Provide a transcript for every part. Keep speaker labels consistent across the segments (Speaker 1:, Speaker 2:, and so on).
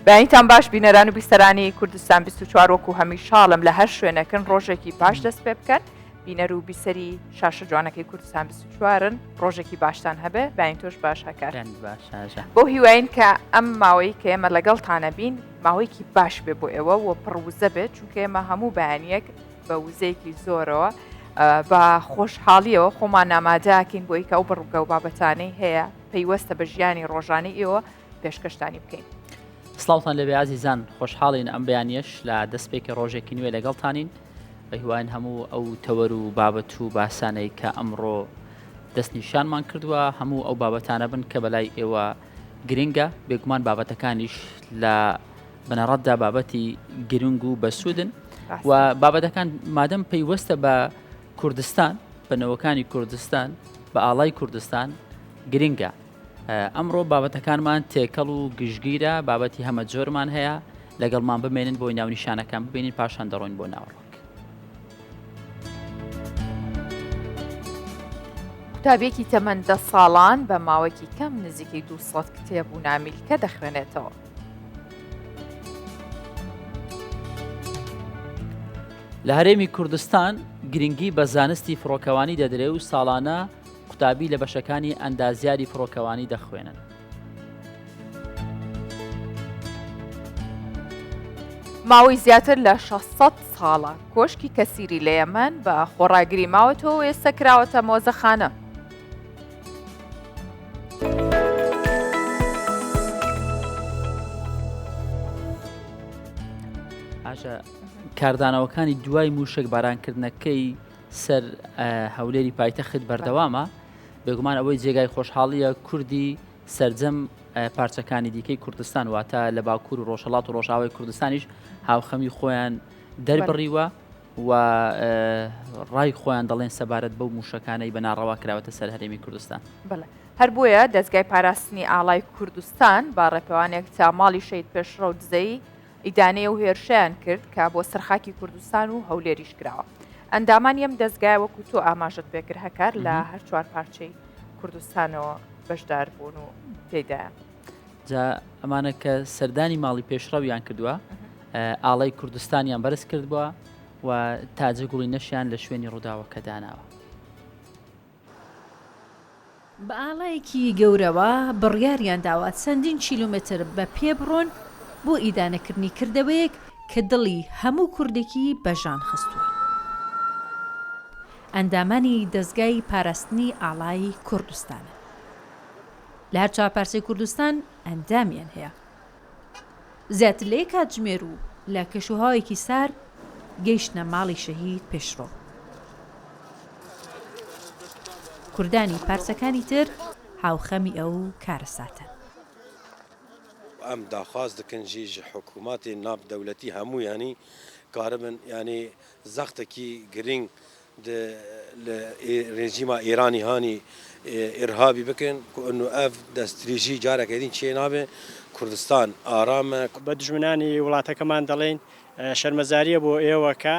Speaker 1: بەینتان باش بینەران و بیستەرانی کوردستان 24 وەکو هەمیشاڵم لە هەر شوێنەکەن ڕۆژێکی باش دەست پێ بکەن بینەر و بیسەری شاشە جوانەکەی کوردستان 24ن ڕۆژێکی باشتان هەبێ باین تۆش باش هەکار بۆ هیواین کە ئەم ماوەی کە ئێمە لەگەڵتانە بین ماوەیەکی باش بێ بۆ ئێوە و پڕوزە بێت چونکە ئێمە هەموو بەیانیەک بە وزەیەکی زۆرەوە بە خۆشحاڵیەوە خۆمان ئامادەکەین بۆی کە ئەو بڕووگە و بابەتانەی هەیە پەیوەستە بە ژیانی ڕۆژانەی ئێوە پێشکەشتانی بکەین.
Speaker 2: سڵاوتان لەبێ عزیزان، خۆشحاڵین ئەم بەیانیەش لە دەستپێکی ڕۆژێکی نوێ لەگەڵتانین بە هیوان هەموو ئەو تەوەر و بابەت و باسانەی کە ئەمڕۆ دەستنیشانمان کردووە هەموو ئەو بابەتانە بن کە بەلای ئێوە گرنگە، بێگومان بابەتەکانیش لە بنەڕەتدا بابەتی گرنگ و بەسوودن و بابەتەکان مادەم پەیوەستە بە کوردستان، بنەوەکانی کوردستان، بە ئاڵای کوردستان گرنگە. ئەمڕۆ بابەتەکانمان تێکەڵ و گشتگیرە، بابەتی هەمە جۆرمان هەیە، لەگەڵمان بمێنن بۆی ناونیشانەکان ببینین پاشان دەڕۆین بۆ ناوەڕۆک.
Speaker 1: قوتابێکی تەمەن 10 ساڵان بە ماوەکی کەم نزیکەی 200 کتێب و نامیلکە دەخوێنێتەوە.
Speaker 2: لە هەرێمی کوردستان گرنگی بە زانستی فڕۆکەوانی دەدرێت و ساڵانە قوتابی لە بەشەکانی ئەندازیاری فڕۆکەوانی دەخوێنن.
Speaker 1: ماوەی زیاتر لە 600 ساڵە کۆشکی کەسیری لە یەمەن بە خۆڕاگری ماوەتەوە و ئێستا کراوەتە مۆزەخانە.
Speaker 2: کاردانەوەکانی دوای موشک بارانکردنەکەی سەر هەولێری پایتەخت بەردەوامە، بێگومان ئەوەی جێگای خۆشحاڵیە کوردی سەرجەم پارچەکانی دیکەی کوردستان واتە لە باکوور و ڕۆژهەڵات و ڕۆژاوای کوردستانیش هاوخەمی خۆیان دەربڕیوە و ڕای خۆیان دەڵێن سەبارەت بەو موشەکانەی بە ناڕەوا کراوەتە سەر هەرێمی کوردستان.
Speaker 1: بڵێ هەر بۆیە دەستگای پاراستنی ئاڵای کوردستان با ڕێپەوانێک تا ماڵی شەید پێشڕە و دزەی ئیدانەیە و هێرشیان کرد کە بۆ سەرخاکی کوردستان و هەولێریش کراوە. ئەندامانی ئەم دەستگای وەکو تۆ ئاماژت پێکرد هەکار لە هەر چوار پارچەی کوردستانەوە بەشدار بوون و تێدایە.
Speaker 2: جا ئەمانە کە سەردانی ماڵی پێشڕەویان کردووە ئاڵای کوردستانیان بەرز کردبووە و تاجە گوڵی نەشیان لە شوێنی ڕووداوەکە داناوە.
Speaker 3: بە ئاڵایەکی گەورەوە بڕیاریان داوات چەندین کیلومتر بە پێ بڕۆن بۆ ئیدانەکردنی کردەوەیەک کە دڵی هەموو کوردێکی بەژان خستووە. ئەندامانی دەستگای پاراستنی ئاڵای کوردستانە. لە هەر چاپارچەی کوردستان ئەندامیان هەیە. زیاتر لە یەک کاتژمێر و لە کەشوهاوێکی سار گەیشتنە ماڵی شەهید پێشڕۆ. کوردانی پارچەکانی تر هاوخەمی ئەو کارەساتن.
Speaker 4: ئەم داخواز دکن ژی حکووماتی ناف دەولەتی هەموو ینی کاربن ینی زەختێکی گرنگ رژیما ئێرانی هانی ئێرهابی بکەن ئەنو ئەف دەستریژی جارەکەدین چێ نابێ کوردستان ئارامە.
Speaker 5: بە دژمنانی وڵاتەکەمان دەڵێن شەرمەزاریە بۆ ئێوە کە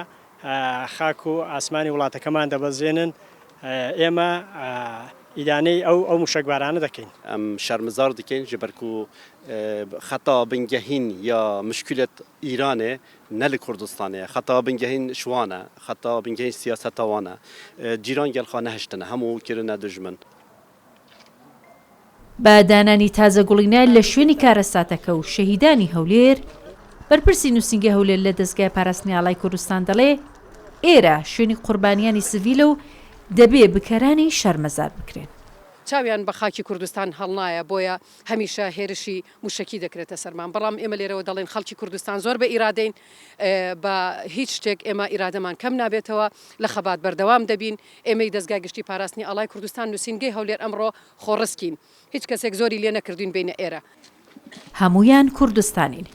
Speaker 5: خاک و ئاسمانی وڵاتەکەمان دەبەزێنن ئێمە ئیدانەی ئەو موشکبارانە دەکەین.
Speaker 6: ئەم شەرمەزار دکەین ji ber ku xeta bingehîn ya mişkûlet Îranê ne li Kurdistanê ye, xeta bingehîn ji wan e, xeta bingehîn siyaseta wan e. Cîran gelxa nehiştine hemû kirine dijmin.
Speaker 3: بە دانانی تازەگوڵینە لە شوێنی کارەساتەکە و شەهیدانی هەولێر بەرپرسی نووسینگە هەولێر لە دەستگای پاراستنی ئاڵای کوردستان دەڵێ ئێرە شوێنی قوربانیانی سڤیلە و دەبێ بکەرانی شەرمەزار بکرێن.
Speaker 7: چاویان بە خاکی کوردستان هەڵنایە بۆیە هەمیشە هێرشی موشکی دەکرێتە سەرمان، بەڵام ئێمە لێرەوە دەڵێن خەڵکی کوردستان زۆر بە ئیرادەین، بە هیچ شتێک ئێمە ئیرادەمان کەم نابێتەوە، لە خەبات بەردەوام دەبین. ئێمەی دەستگای گشتی پاراستنی ئاڵای کوردستان نووسینگەی هەولێر ئەمڕۆ خۆڕسکین، هیچ کەسێک زۆری لێ نەکردوین بینە ئێرە.
Speaker 3: هەمویان کوردستانین،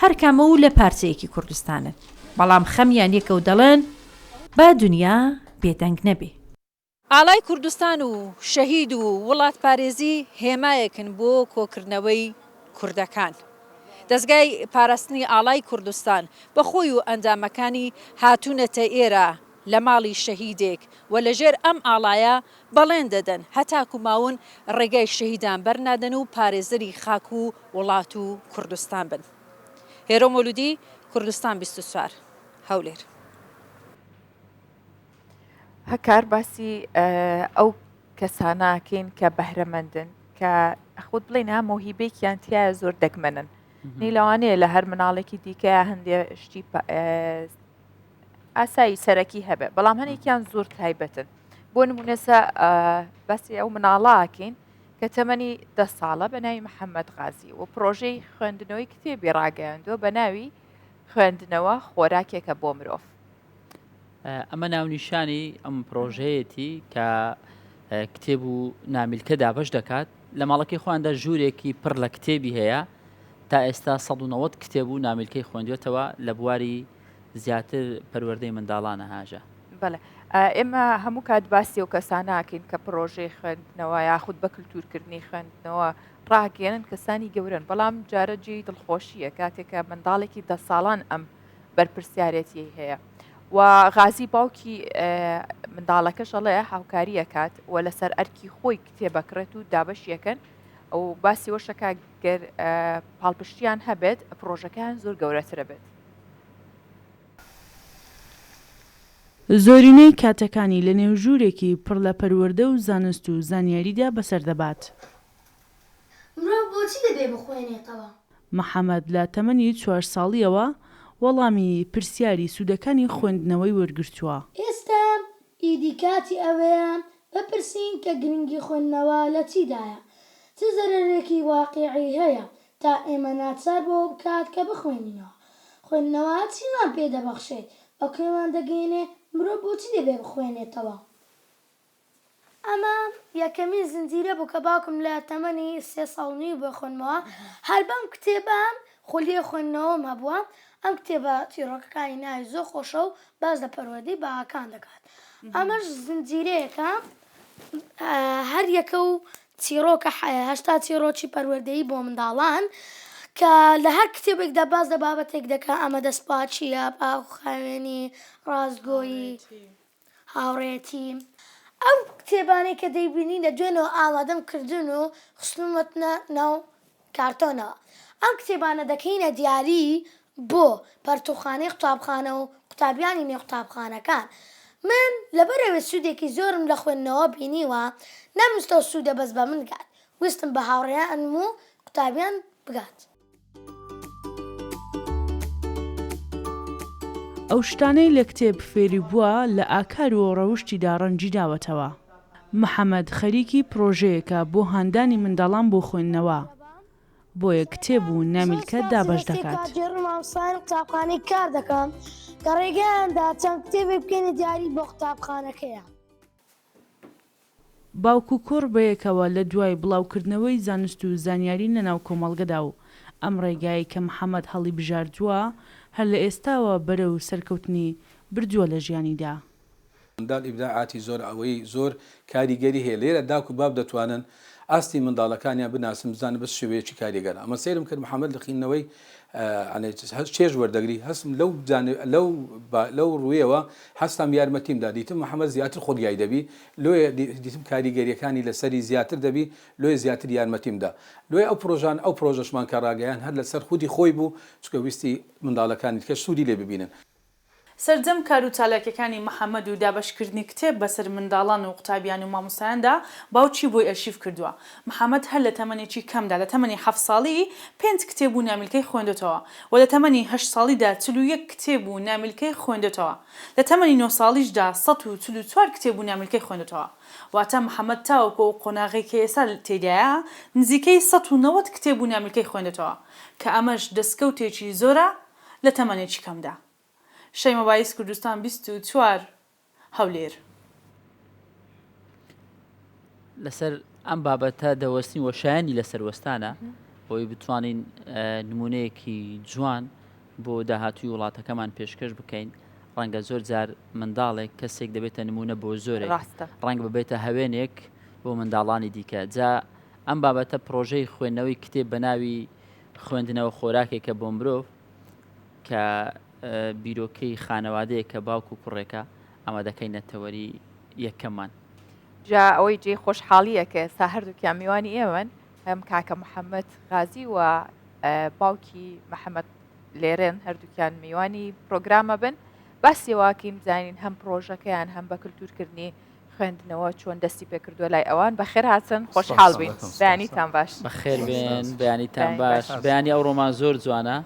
Speaker 3: هەر کامە و لە پارچەیەکی کوردستانن، بەڵام خەمیان یەکە و دەڵێن با دنیا بێدەنگ نەبێ. ئاڵای کوردستان و شەهید و وڵات پارێزی هێمایەکن بۆ کۆکردنەوەی کوردەکان. دەستگای پاراستنی ئاڵای کوردستان بە خۆی و ئەندامەکانی هاتوونەتە ئێرە لە ماڵی شەهیدێک و لەژێر ئەم ئاڵایە بەڵێن دەدەن هەتاکو ماون ڕێگای شەهیدان بەرنادەن و پارێزەری خاک و وڵات و کوردستان بن.
Speaker 8: هێرۆ مەولودی کوردستان 24 هەولێر.
Speaker 1: هەکار باسی ئەو کەساناکەین کە بەهرەمەندن کە خودت بڵێن ها مۆهیبێکیان تایە زۆر دەگمەنن نیلەوانەیە لە هەر مناڵێکی دیکەیە هەندێ شتی ئاسایی سەرەکی هەبێ بەڵام هەنێکیان زۆر تایبەتن بۆ نمونەسە باسی ئەو مناڵاکەین کە تەمەنی 10 ساڵە بە ناوی محەممەد غازی و پرۆژەی خوێندنەوەی کتێبی ڕاگەیاندووە بە ناوی خوێندنەوە خۆراکێکە بۆ مرۆڤ.
Speaker 2: ئەمە ناونیشانی ئەم پرۆژەیەتی کە کتێب و نامیلکە دابش دەکات لە ماڵەکەی خۆیاندا ژوورێکی پڕ لە کتێبی هەیە تا ئێستا 190 کتێب و نامیلکەی خوێندوێتەوە لە بواری زیاتر پەروەردەی منداڵانە هاژە.
Speaker 1: بەڵێ ئێمە هەموو کات باسی و کەساناکەین کە پرۆژەی خوێندنەوە یاخود بە کللتورکردنی خوێندنەوە ڕاگەێنن کەسانی گەورن بەڵام جارە جێی دڵخۆشیە کاتێکە منداڵێکی 10 ساڵان ئەم بەرپرسیارەتی هەیە. و غازی باوکی منداڵەکەش ئەڵەیە هاوکاریە کات و لەسەر ئەرکی خۆی کتێبەکڕێت و دابەشیەکەن ئەو باسی وەشەکە گەر پاڵپشتیان هەبێت پرۆژەکان زۆر گەورەترە بێت.
Speaker 9: زۆرینەی کاتەکانی لە نێوژوورێکی پڕ لە پەروەردە و زانست و زانیاریدا بەسەردەبات.
Speaker 10: مرۆڤ بۆچی دەبێ بخوێنێتەوە؟
Speaker 9: محەممەد لە تەمەنی 4 ساڵیەوە وەڵامی پرسیاری سوودەکانی خوێندنەوەی وەرگرتووە.
Speaker 10: ئێستا ئیدیکاتی ئەوەیە بپرسین کە گرنگی خوێندنەوە لە چیدایە چ زەرەرێکی واقعی هەیە تا ئێمە ناچار بۆ بکات کە بخوێنینەوە. خوێندنەوە چیمان پێدەبەخشێت ئەو کێوان دەگەێنێ مرۆڤ بۆچی دەبێ بخوێنێتەوە؟ ئەمە یەکەمی زنجیرە بوو کە باوکم لە تەمەنی 3 ساڵنی بۆ خوێنمەوە هەر بەم کتێبم خولێ خوێندنەوەم هەبووە. ئەم کتێبە چیرۆکەکانی ناوی زۆر خۆشە و باز لە پەروەردەی باوەکان دەکات. ئەمەش زنجیرەیەکە هەر یەکە و چیرۆکە 80 چیرۆکی پەروەردەیی بۆ منداڵان کە لە هەر کتێبێکدا باز لە بابەتێک دەکا ئەمە دەستپاچیە باوخاوێنی ڕازگۆیی هاوڕێتی. ئەو کتێبانەی کە دەیبینی لە دوێنەوە ئامادەم کردن و خستنوەتنە ناو کارتۆنەوە. ئەم کتێبانە دەکەینە دیاری بۆ پەرتوخانەی قوتابخانە و قوتابیانی نێو قوتابخانەکان. من لەبەرەوەی سوودێکی زۆرم لە خوێندنەوە بینیوە نەمویستە سوودە بەس بە من گات ویستم بە هاوڕێیان و قوتابیان بگات.
Speaker 9: ئەو شتانەی لە کتێب فێری بووە لە ئاکار و ڕەوشتیدا ڕەنجی داوەتەوە. محەممەد خەریکی پرۆژەیەکە بۆ هاندانی منداڵان بۆ خوێندنەوە بۆیە کتێب و نامیلکە دابش دەکات.
Speaker 10: جێڕمامسان قوتابخانەی کار دەکەم کە ڕێگەیاندا چەند کتێبێک بکەنە دیاری بۆ قوتابخانەکەیە.
Speaker 9: باوکو کوڕ بەیەکەوە لە دوای بڵاوکردنەوەی زانست و زانیاری لەناو کۆمەڵگەدا و ئەم ڕێگایی کە محەممەد هەڵی بژاردووە هەر لە ئێستاوە بەرە و سەرکەوتنی بردووە لە ژیانیدا.
Speaker 11: منداڵ ئیبداعاتی زۆر ئەوەی زۆر کاریگەری هەیە لێرە داکو باب دەتوانن ئاستی منداڵەکانیان بناسم بزانە بەس شێوەیەکی کاریگەرە. ئەمە سێرم کرد محەممەد لە خوێندنەوەی چێژ وەردەگری هەستم لەو ڕوویەوە هەستم یارمەتیمدا دیتم محەممەد زیاتر خۆگیایی دەبی لۆی دیتم کاریگەریەکانی لەسەری زیاتر دەبی لۆی زیاتر یارمەتیمدا لۆی ئەو پرۆژان ئەو پرۆژەشمان کە ڕاگەیان هەر لەسەر خودی خۆی بوو چکە ویستی منداڵەکانی کە سوودی لێ ببینن.
Speaker 12: سەرجەم کار و چالاکیەکانی محەممەد و دابشکردنی کتێب بەسەر منداڵان و قوتابیان و مامۆستایاندا باوچی بۆی ئەرشیف کردووە. محەممەد هەر لە تەمەنێکی کەمدا لە تەمەنی 7 ساڵی 5 کتێب و نامیلکەی خوێندێتەوە و لە تەمەنی 8 ساڵیدا 41 کتێب و نامیلکەی خوێندێتەوە. لە تەمەنی 9 ساڵیشدا 144 کتێب و نامیلکەی خوێندێتەوە. واتە محەممەد تاوەکو و قۆناغی کە ئێستا تێدایە نزیکەی 190 کتێب و نامیلکەی خوێندێتەوە کە ئەمەش دەستکەوتێکی زۆرە لە تەمەنێکی کەمدا. شەیمە بایس کوردستان 24 هەولێر.
Speaker 2: لەسەر ئەم بابەتە دەوەستنی وەشایانی لەسەر وەستانە بۆی بتوانین نمونەیەکی جوان بۆ داهاتوی وڵاتەکەمان پێشکەش بکەین. ڕەنگە زۆر جار منداڵێک کەسێک دەبێتە نمونە بۆ زۆرێک ڕەنگە ببێتە هەوێنێک بۆ منداڵانی دیکە. جا ئەم بابەتە پرۆژەی خوێندنەوەی کتێب بە ناوی خوێندنەوە خۆراکێکە بۆ مرۆڤ کە بیرۆکەی خانەوادەیە کە باوک و کوڕێکە ئەمە دەکەینەتەوەری یەکەمان.
Speaker 1: جا ئەوەی جێ خۆشحاڵیە کە ئێستا هەردووکیان میوانی ئێوەن هەم کاکە محەممەد غازی و باوکی محەممەد لێرێن هەردووکیان میوانی پرۆگرامە بن باسی واکیم بزانین هەم پرۆژەکەیان هەم بە کللتورکردنی خوێندنەوە چۆن دەستی پێکردووە لای ئەوان بەخێر هاتن خۆشحاڵ بین بەیانیتان باش
Speaker 2: بەخێر بێن بەیانیتان باش بەیانی ئەوڕۆمان زۆر جوانە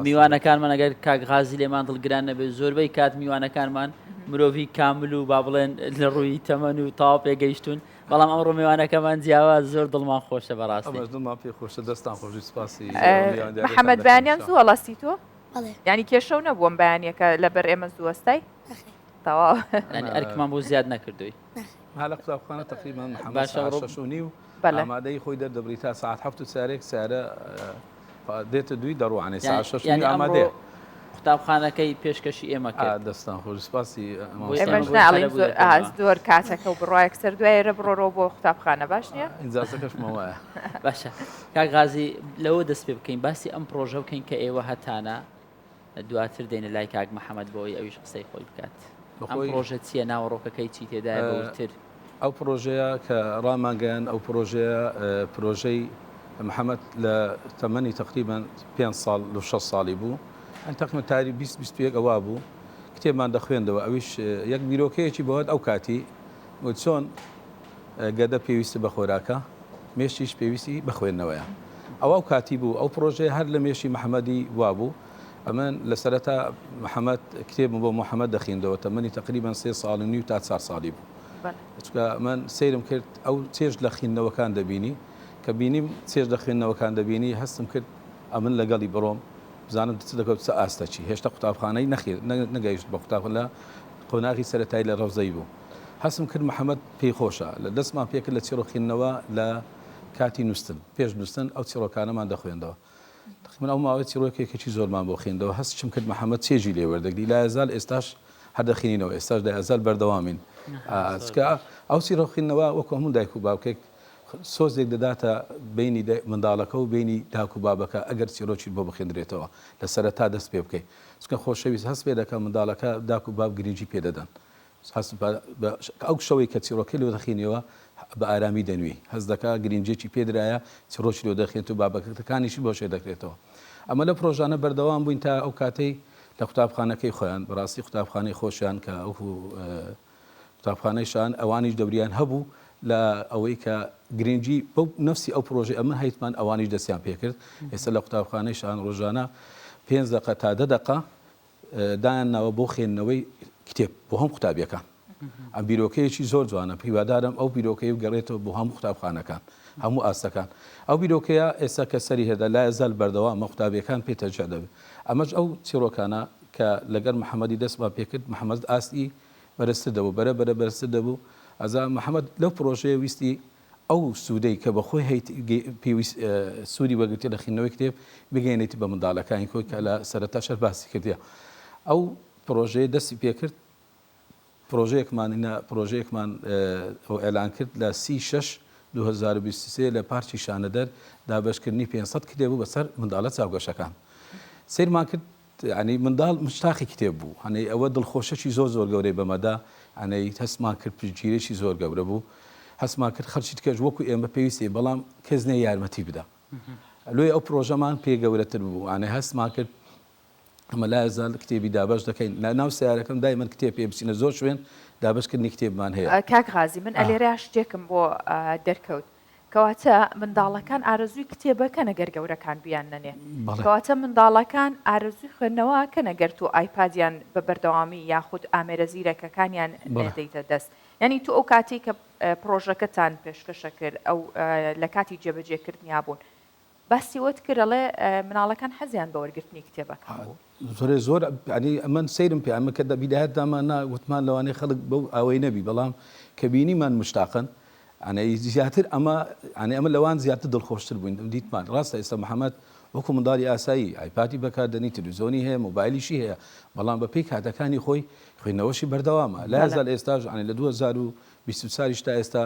Speaker 2: میوانەکانمان ئەگەر کاکغازی لێمان دڵگران نەبێت زۆربەی کات میوانەکانمان مرۆڤی کامل و با بڵێن لە ڕووی تەمەن و تاوا پێگەیشتون بەڵام ئەمڕۆ میوانەکەمان جیاواز زۆر دڵمان خۆشە بەڕاستی
Speaker 11: دڵمان پێ خۆشە دەستان خۆشی سپاسی
Speaker 1: محەممەد بەیانیان زوو وەڵاستی تۆ ینی کێشەو نەبووم بەیانیەکە لەبەر ئێمە زووەستای تەواو
Speaker 2: ینی ئەرکمان بۆ زیاد نەکردووی
Speaker 11: هەڵە قوتابخانە تقریبان باششونی و ئامادەی خۆی دەردەبری تا ساعت هەفت و سارێک سارە دێتە دوی دەڕوانێ ساعت شەش ئامادەیە
Speaker 2: قوتابخانەکەی پێشکەشی ئێمە کرد
Speaker 11: دەستان خۆش سپاسی
Speaker 1: زۆر کاتەکە و بڕایەک سەر دوایێرە بڕۆ بۆ قوتابخانە باش نییە
Speaker 11: ئینجازەکەشمەوەە
Speaker 2: باشە کاک غازی لەوە دەست پێ بکەین باسی ئەم پرۆژە بکەین کە ئێوە هەتانە دواتر دێنە لای کاک محەممەد بۆی ئەویش قسەی خۆی بکات ئەم پرۆژە چییە ناوەڕۆکەکەی چی تێدایە بەورتر
Speaker 11: ئەو پرۆژەیە کە ڕامانگەیان ئەو پرۆژەیە پرۆژەی محەممەد لە تەمەنی تقریبان 5 ساڵ و 6 ساڵی بوو تقریبا تاری 20 ئەوا بوو کتێبمان دەخوێندەوە ئەویش یەک بیرۆکەیەکی بەوەت ئەو کاتی چۆن گەدە پێویستە بە خۆراکە مێشتیش پێویستی بخوێندنەوەیە ئەو کاتی بوو ئەو پرۆژەیە هەر لە مێشی محەممەدی وا بوو ئەمن لە سەرەتا محەممەد کتێبم بۆ محەممەد دەخیندەوە تەمەنی تقریبان 3 ساڵ و نیو تا 4 ساڵی بوو چکە من سیرم کرد ئەو چێژ لە خوێندنەوەکان دەبینی کە بینیم چێژ لە خوێندنەوەکان دەبینی هەستم کرد ئەمن لەگەڵی بڕۆم بزانم دەکەوت چ ئاستە چی هێشتا قوتابخانەی نەگەیشت بە قوتابخانە لە قۆناغی سەرەتایی لە ڕەوزەی بوو هەستم کرد محەممەد پێی خۆشە لە دەستمان پێکرد لە چیرۆخینەوە لە کاتی نووسن پێش نووسن ئەو چیرۆکانەمان دەخوێندەوە من ئەو ماوەی چیرۆکێکی زۆرمان بۆ خوێندەوە هەستم کرد محەممەد چێژی لێوەردەگری لا ئەزال ئێستاش هەردەخینینەوە ئێستاش ئەزال بەردەوامین ئەو چیرۆخینەوە وەکو هەموو دایک و باوکێک سۆزێک دەداتە بینی منداڵەکە و بینی داک و بابەکە ئەگەر چیرۆکی بۆ بخێنرێتەوە لە سەرەتا دەست پێ بکەیت چکە خۆشەویست هەست پێ دەکە منداڵەکە داک و باب گرنگی پێدەدەن ئەو شەوەی کە چیرۆکەی لێ دەخینەوە بە ئارامی دەنوی هەز دەکا گرنجێکی پێدرایە چیرۆکی لێ دەخێت و بابەکەکانیشی بۆ شێ دەکرێتەوە ئەمە لە پرۆژانە بەردەوام بووین تا ئەو کاتەی لە قوتابخانەکەی خۆیان بەڕاستی قوتابخانەی خۆشیان کە ئەو قوتابخانەیشان ئەوانیش دەوریان هەبوو لە ئەوەی کە گرنگی بەو نفسی ئەو پرۆژه ئەمە هەیتمان ئەوانیش دەستیان پێکرد ئێستا لە قوتابخانەیشان ڕۆژانە 5 دقه تا 10 دقه دایانناوە بۆ خوێندنەوەی کتێب بۆ هەم قوتابیەکان ئەم بیرۆکەیەکی زۆر جوانە پێیوادارم ئەو بیرۆکەی گەڕێتەوە بۆ هەموو قوتابخانەکان هەموو ئاستەکان ئەو بیرۆکەیە ئێستا کە سەری هێدا لا ئەزال بەردەوام قوتابیەکان پێتەجا دەبێت ئەمەش ئەو چیرۆکانە کە لەگەر محەممەدی دەستمان پێکرد محەممەد ئاستی بەرزتر دەبوو بەرە بەرزتر دەبوو ئەزا محەممەد لەو پرۆژەیە ویستی ئەو سوودەی کە بەخۆی پێویست سوودی وەگرتێ لە خوێندنەوەی کتێب بگەێنێتی بە منداڵەکانی خۆی کە لە سەرەتا شەر باسی کردیە ئەو پرۆژەیە دەستی پێکرد پرۆژەیەکمان ئێلان کرد لە 36/2023 لە پارکی شانەدەر دابەشکردنی 500 کتێب بوو بەسەر منداڵە چاوگەشەکان سیرمان کرد ینی منداڵ مشتاقی کتێب بوو هەنێ ئەوە دڵخۆشەکی زۆر گەورەی بەمەدا ئەنەی هەستمان کرد پشتگیرێکی زۆر گەورە بوو هەستمان کرد خەرچی تکەش وەکو ئێمە پێویستی بەڵام کەس نێ یارمەتی بدە لۆی ئەو پرۆژەمان پێ گەورەتر بوو ئەنێ هەستمان کرد ئەمە لا ئەزال کتێبی دابەش دەکەین ناو سیارەکەم دای من کتێب پێ بچینە زۆر شوێن دابشکردنی کتێبمان هەیە
Speaker 1: کاک غازی من ئەلێرە شتێکم بۆ دەرکەوت کەواتە منداڵەکان ئارەزووی کتێبەکە نەگەر گەورەکان بیان نەنێ کەواتە منداڵەکان ئارەزووی خوێندنەوە کە نەگەرت و ئایپادیان بە بەردەوامی یاخود ئامێرە زیرەکەکانیان دەیتە دەست یعنی تو ئەو کاتی کە پرۆژەکەتان پێشکەشە کرد ئەو لە کاتی جێبەجێکردنیا بوون باسیوت کردڵێ مناڵەکان حەزیان بە وەرگرتنی کتێبەکان بوو
Speaker 11: زۆر ینی ئەمەن سیرم پێ ئەمە کە دەبیداهات دامان وتمان لەوانەیە خەڵک بەو ئەوەی نەبی بەڵام کە بینیمان مشتاقن ئەنەی زیاتر ئەمە لەوان زیاتر دڵخۆشتر بووین دیتمان ڕاستە ئێستا محەممەد وەکو منداڵی ئاسایی ئایپاتی بەکاردەنی تلویزیۆنی هەیە مۆبایلیشی هەیە بەڵام بە پێی کاتەکانی خۆی خوێندنەوەشی بەردەوامە لا ئەزال ئێستاش لە 2020 تا ئێستا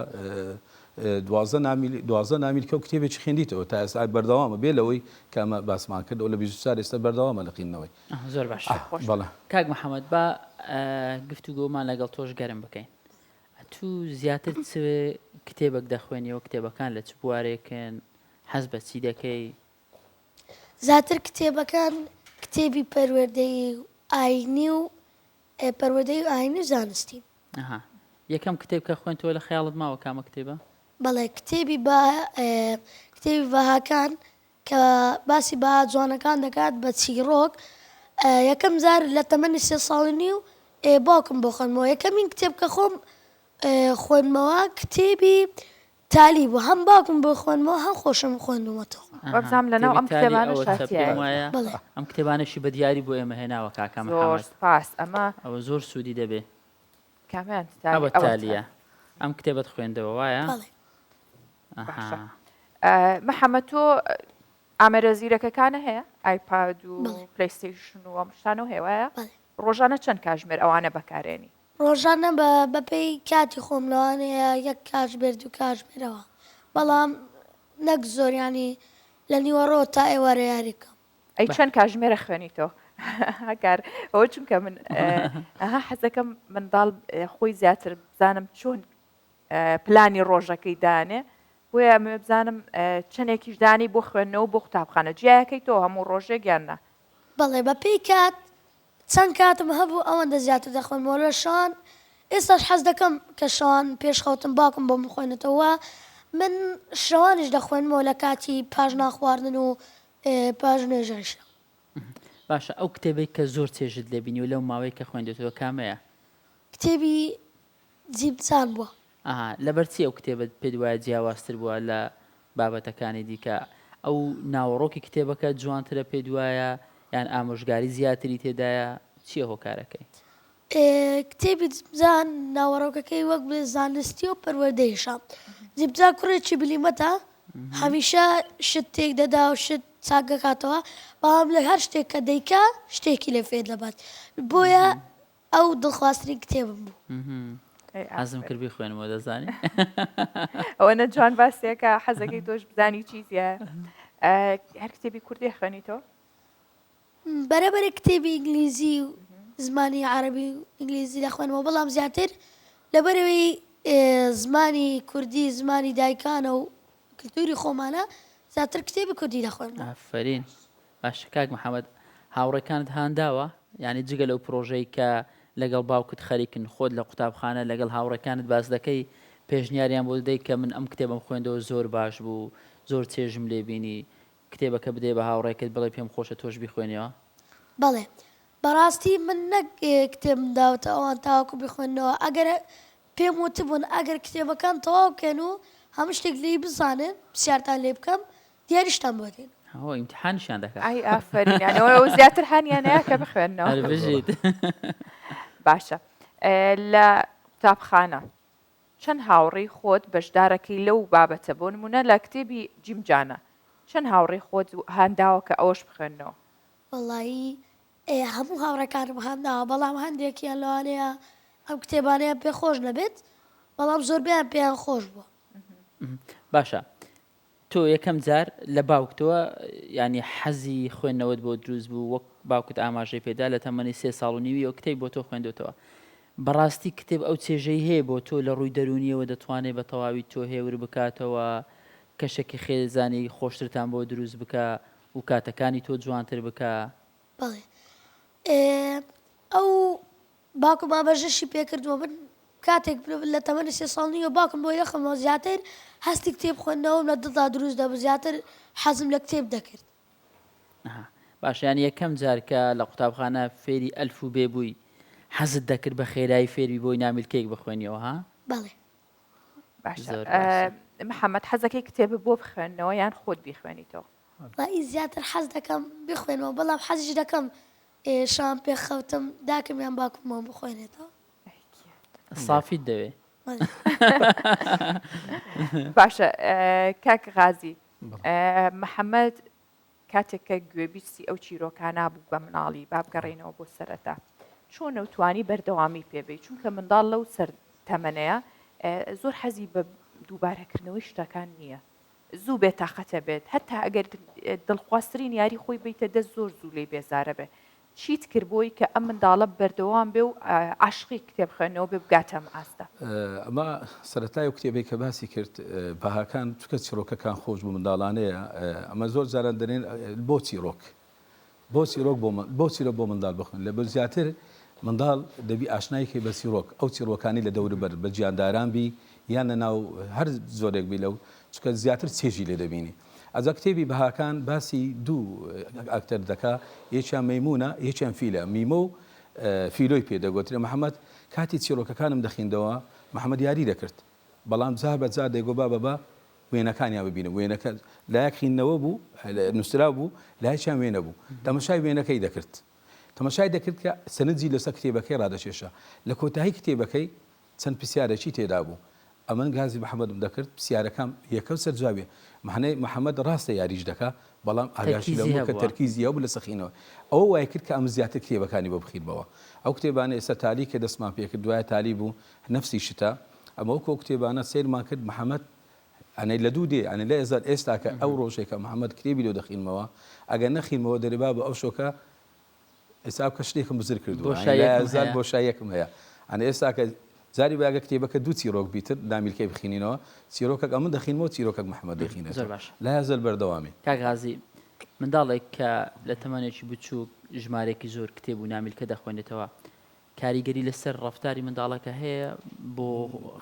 Speaker 11: 12 نامیل کە کتێبێکی خوێندیتەوە تا ئێستا بەردەوامە بێ لەوەی کامە باسمان کرد لە 24 ئێستا بەردەوامە لە خوێندنەوەی
Speaker 2: زۆر باش کاک محەممەد بە گفتوگۆمان لەگەڵ تۆش گەرم بکەین تو زیاتر کتێبێک دەخوێنیەوە کتێبەکان لە چ بوارێکن حەز بە چی دەکەی
Speaker 10: زیاتر کتێبەکان کتێبی پەروەردەی و ئاینی و پەروەردەی و ئاینی و زانستی.
Speaker 2: ئەها یەکەم کتێب کە خوێنتەوە لە خەیاڵت ماوە کامە کتێبە؟
Speaker 10: بەڵێ کتێبی بەهاکان کە باسی بە جوانەکان دەکات بە چیرۆک یەکەم جار لە تەمەنی 3 ساڵی و باوکم بۆ خوێنمەوە. یەکەمین کتێب کە خۆم خوێنمەوە کتێبی تالی بوو، هەم باوکم بۆ خوێنمەوە هەم خۆشم خوێندومەتەوە.
Speaker 1: وەبزانام لەناو ئەم کتێبانە شاتیایە.
Speaker 2: ئەم کتێبانەشی بە دیاری بۆ ئێمە هێناوە کاکە محەممەد.
Speaker 1: سپاس ئەمە
Speaker 2: ئەوە زۆر سوودی دەبێ.
Speaker 1: کامیان
Speaker 2: ئەوە تالیە ئەم کتێبەت خوێندەوە وایە؟
Speaker 1: محەممەد تۆ ئامێرە زیرەکەکانە هەیە ئایپاد و پلیستیشن و ئەم شتانە هێوایە؟ ڕۆژانە چەند کاتژمێر ئەوانە بەکارێنی؟
Speaker 10: ڕۆژانە بەپێی کاتی خۆم لەوانەیە 1 کاتژمێر 2 کاتژمێرەوە، بەڵام نەک زۆریانی لە نیوەڕۆ تا ئێوارە یاریکەم.
Speaker 1: ئەی چەند کاتژمێرە خوێنیتەوە؟ هەکار ئەوە چونکە من حەزەکەم منداڵ خۆی زیاتر بزانم چۆن پلانی ڕۆژەکەی دانێ، بۆیە ئەمە بزانم چەندێکیش دانی بۆ خوێندنەوە بۆ قوتابخانە جیایەکەیتەوە هەموو ڕۆژێک یاننا؟
Speaker 10: بەڵێ بەپێی کات چەند کاتم هەبوو ئەوەندە زیاتر دەخوێنمەوە لە شان. ئێستاش حەز دەکەم کە شەوان پێشخەوتم باوکم بۆ بخوێنێتەوە. من شەوانیش دەخوێنمەوە لە کاتی پاش ناخواردن و پاش نوێژەشە.
Speaker 2: باشە ئەو کتێبەی کە زۆر چێژت لێبینی و لەو ماوەی کە خوێندێتەوە کامەیە؟
Speaker 10: کتێبی جیبجان بووە.
Speaker 2: لەبەرچی ئەو کتێبت پێت وایە جیاوازتر بووە لە بابەتەکانی دیکە؟ ئەو ناوەڕۆکی کتێبەکە جوانترە پێت وایە یان ئامۆژگاری زیاتری تێدایە؟ چییە هۆکارەکەی؟
Speaker 10: کتێبی جیبجان ناوەڕۆکەکەی وەک بێ زانستی و پەروەردەیشە. جیبجان کوڕێکی بلیمەتە، هەمیشە شت تێک دەدا و شت چاک دەکاتەوە، بەڵام لە هەر شتێک کە دەیکا شتێکی لێ فێر دەبات، بۆیە ئەو دڵخوازترین کتێبم بوو.
Speaker 2: حەزم کرد بخوێنمەوە دەزانی؟
Speaker 1: ئەوە نە جوان باسیەکە حەزەکەی تۆش بزانی چیزیە. هەر کتێبی کوردی خوێنیتەوە؟
Speaker 10: بەرەبەرە کتێبی ئینگلیزی و زمانی عەرەبی و ئینگلیزی دەخوێنەوە، بەڵام زیاتر لەبەرەوەی زمانی کوردی زمانی دایکانە و کلتوری خۆمانە زیاتر کتێبی کوردی دەخوێنەوە.
Speaker 2: ئافرین. باشە کاک محەممەد، هاوڕێکانت هانداوە؟ یعنی جگە لەو پرۆژەی کە لەگەڵ باوکت خەریکن خۆت لە قوتابخانە لەگەڵ هاوڕەکانت باس دەکەی پێشنیاریان بۆ دەدەی کە من ئەم کتێبم خوێندەوە زۆر باش بوو، زۆر چێژم لێبینی، کتێبەکە بدەی بە هاوڕێکت بڵێ پێم خۆشە تۆش بیخوێنیەوە؟
Speaker 10: بەڵێ بەڕاستی من نەک کتێبم داوتە ئەوان تاواکو بخوێنەوە. ئەگەر پێم وتبوون ئەگەر کتێبەکان تەواو بکەن و هەموو شتێک لێی بزانن پرسیارتان لێ بکەم دیاریشتان بۆدەین.
Speaker 2: ئیمتحانیشان دەکات.
Speaker 1: ئای ئافرین، یانەوە زیاتر هانیانەیە کە بخوێنەوە.
Speaker 2: بژیت.
Speaker 1: باشە لە قوتابخانە چەند هاوڕێی خۆت بەشدارەکەی لەو بابەتە بۆ نمونە لە کتێبی جیمجانە چەند هاوڕێی خۆت هانداوە کە ئەوەش بخوێنەوە؟
Speaker 10: وەڵایی هەموو هاوڕەکانم هانداوە، بەڵام هەندێکیان لەوانەیە ئەم کتێبانەیە پێ خۆش نەبێت، بەڵام زۆربیان پێیان خۆش بووە.
Speaker 2: باشە تۆ یەکەم جار لە باوکتەوە ینی حەزی خوێندنەوەت بۆ دروست بوو وەک باوکت ئاماژەی پێدا لە تەمەنی 3 ساڵ و نیوی ئەو کتێب بۆ تۆ خوێندوتەوە. بەڕاستی کتێب ئەو چێژەی هەیە بۆ تۆ لە ڕووی دەرونیەوە دەتوانێت بە تەواوی تۆ هێور بکاتەوە کەشێکی خێزانی خۆشترتان بۆ دروست بکە و کاتەکانی تۆ جوانتر بکە؟
Speaker 10: بەڵێ ئەو باوکم ئاماژەشی پێکردووە. من کاتێک لە تەمەنی 3 ساڵ نیوە باوکم بۆ یەخەمەوە زیاتر هەستی کتێب خوێندنەوەم لە دڵدا دروست دەبوو، زیاتر حەزم لە کتێب دەکرد.
Speaker 2: باش ینی یەکەم جارکە لە قوتابخانە فێری ئەلف و بێ بووی حەزت دەکرد بە خێرایی فێری بۆی نامیلکەیەک بخوێنیەوە ها؟
Speaker 10: بەڵێ.
Speaker 1: باشە محەممەد حەزەکەی کتێبە بۆ بخوێنەوە یان خۆت بیخوێنیتەوە؟
Speaker 10: وڵی زیاتر حەز دەکەم بخوێنەوە، بەڵام حەزیش دەکەم شان پێخەوتم داکەم یان باوکمەوە بخوێنێتەوە.
Speaker 2: سافیت دەوێ.
Speaker 1: باشە کاک غازی، محەممەد کاتێککە گوێبیستی ئەو چیرۆکانە بوو بە مناڵی با بگەڕێنەوە بۆ سەرەتا چۆن ئەوتوانی بەردەوامی پێبێ، چونکە منداڵ لەو سەر تەمەنەیە زۆر حەزی بە دووبارەکردنەوەی شتەکان نییە، زوو بێت تاقەتە بێت، هەتا ئەگەر دڵخواستترین یاری خۆی بیتە دەست زۆر زوو لێ بێزارە بێ. چیت کرد بۆی کە ئەم منداڵە بەردەوام بێ و عاشقی کتێب خوێنەوە بێ بگاتە ئەم ئاستا؟
Speaker 11: ئەمە سەرەتای و کتێبێک کە باسی کرد بەهاکان چکە چیرۆکەکان خۆش بوو منداڵانەیە، ئەمە زۆر جاران دەنێن بۆ چیرۆک بۆ چیرۆک بۆ چیرۆک بۆ منداڵ بخوێن لە بەر زیاتر منداڵ دەبی ئاشنایکەی بە چیرۆک ئەو چیرۆکانی لە دەوروبەر بە گیانداران بی یان لە ناو هەر زۆرێک بی لەو چکە زیاتر چێژی لێ دەبینی ئەجا کتێبی بەهاکان باسی دوو ئاکتەر دەکا یەکیان مەیمونە یەکیان فیلە میمە و فیلۆی پێدەگوترێ محەممەد کاتی چیرۆکەکانم دەخیندەوە محەممەد یاری دەکرد بەڵام جار بە جار دەیگۆ بابە وێنەکانیان ببینە وێنەکە لایەک خینەوە بوو نووسرا بوو لایەکیان وێنە بوو تەمەشای وێنەکەی دەکرد تەمەشای دەکرد کە سەنجی لەسەر کتێبەکەی ڕادەچێشە لە کۆتایی کتێبەکەی چەند پرسیارێکی تێدا بوو ئەمن گازی محەممەدم دەکرد پرسیارەکەم یەکەم سەرجاوێ مەحنەی محەممەد ڕاستە یاریش دەکا بەڵام ئاگاشی لەوە کە تەرکیزی بوو لە سەخینەوە ئەوە وای کرد کە ئەم زیاتر کتێبەکانی بۆ بخیربەوە ئەو کتێبانە ئێستا تالی کە دەستمان پێکرد دوایە تالی بوو نفسی شتا ئەمە وەکو کتێبانە سیرمان کرد محەممەد ئەنەی لە دوو دێ ئەنە لە ئێزار ئێستا کە ئەو ڕۆژێکە محەممەد کتێبی لێ دەخینمەوە ئەگەر نەخینمەوە دەرێبا بە ئەو شۆکە ئێستا کە شتێکم بزر کردو بۆ شایەکم هەیە ئەنە ئێستا کە زاری باگە کتێبەکە دوو چیرۆک بیتر دامیلکەی بخینینەوە چیرۆکەک ئەمە دەخینەوە چیرۆکەک محەممەد دەخینێت لا هەزل بەردەوامی
Speaker 2: کاغازی منداڵێک کە لە تەمانێکی بچوو ژمارێکی زۆر کتێب و نامیلکە دەخوێنێتەوە کاریگەری لەسەر ڕفتاری منداڵەکە هەیە بۆ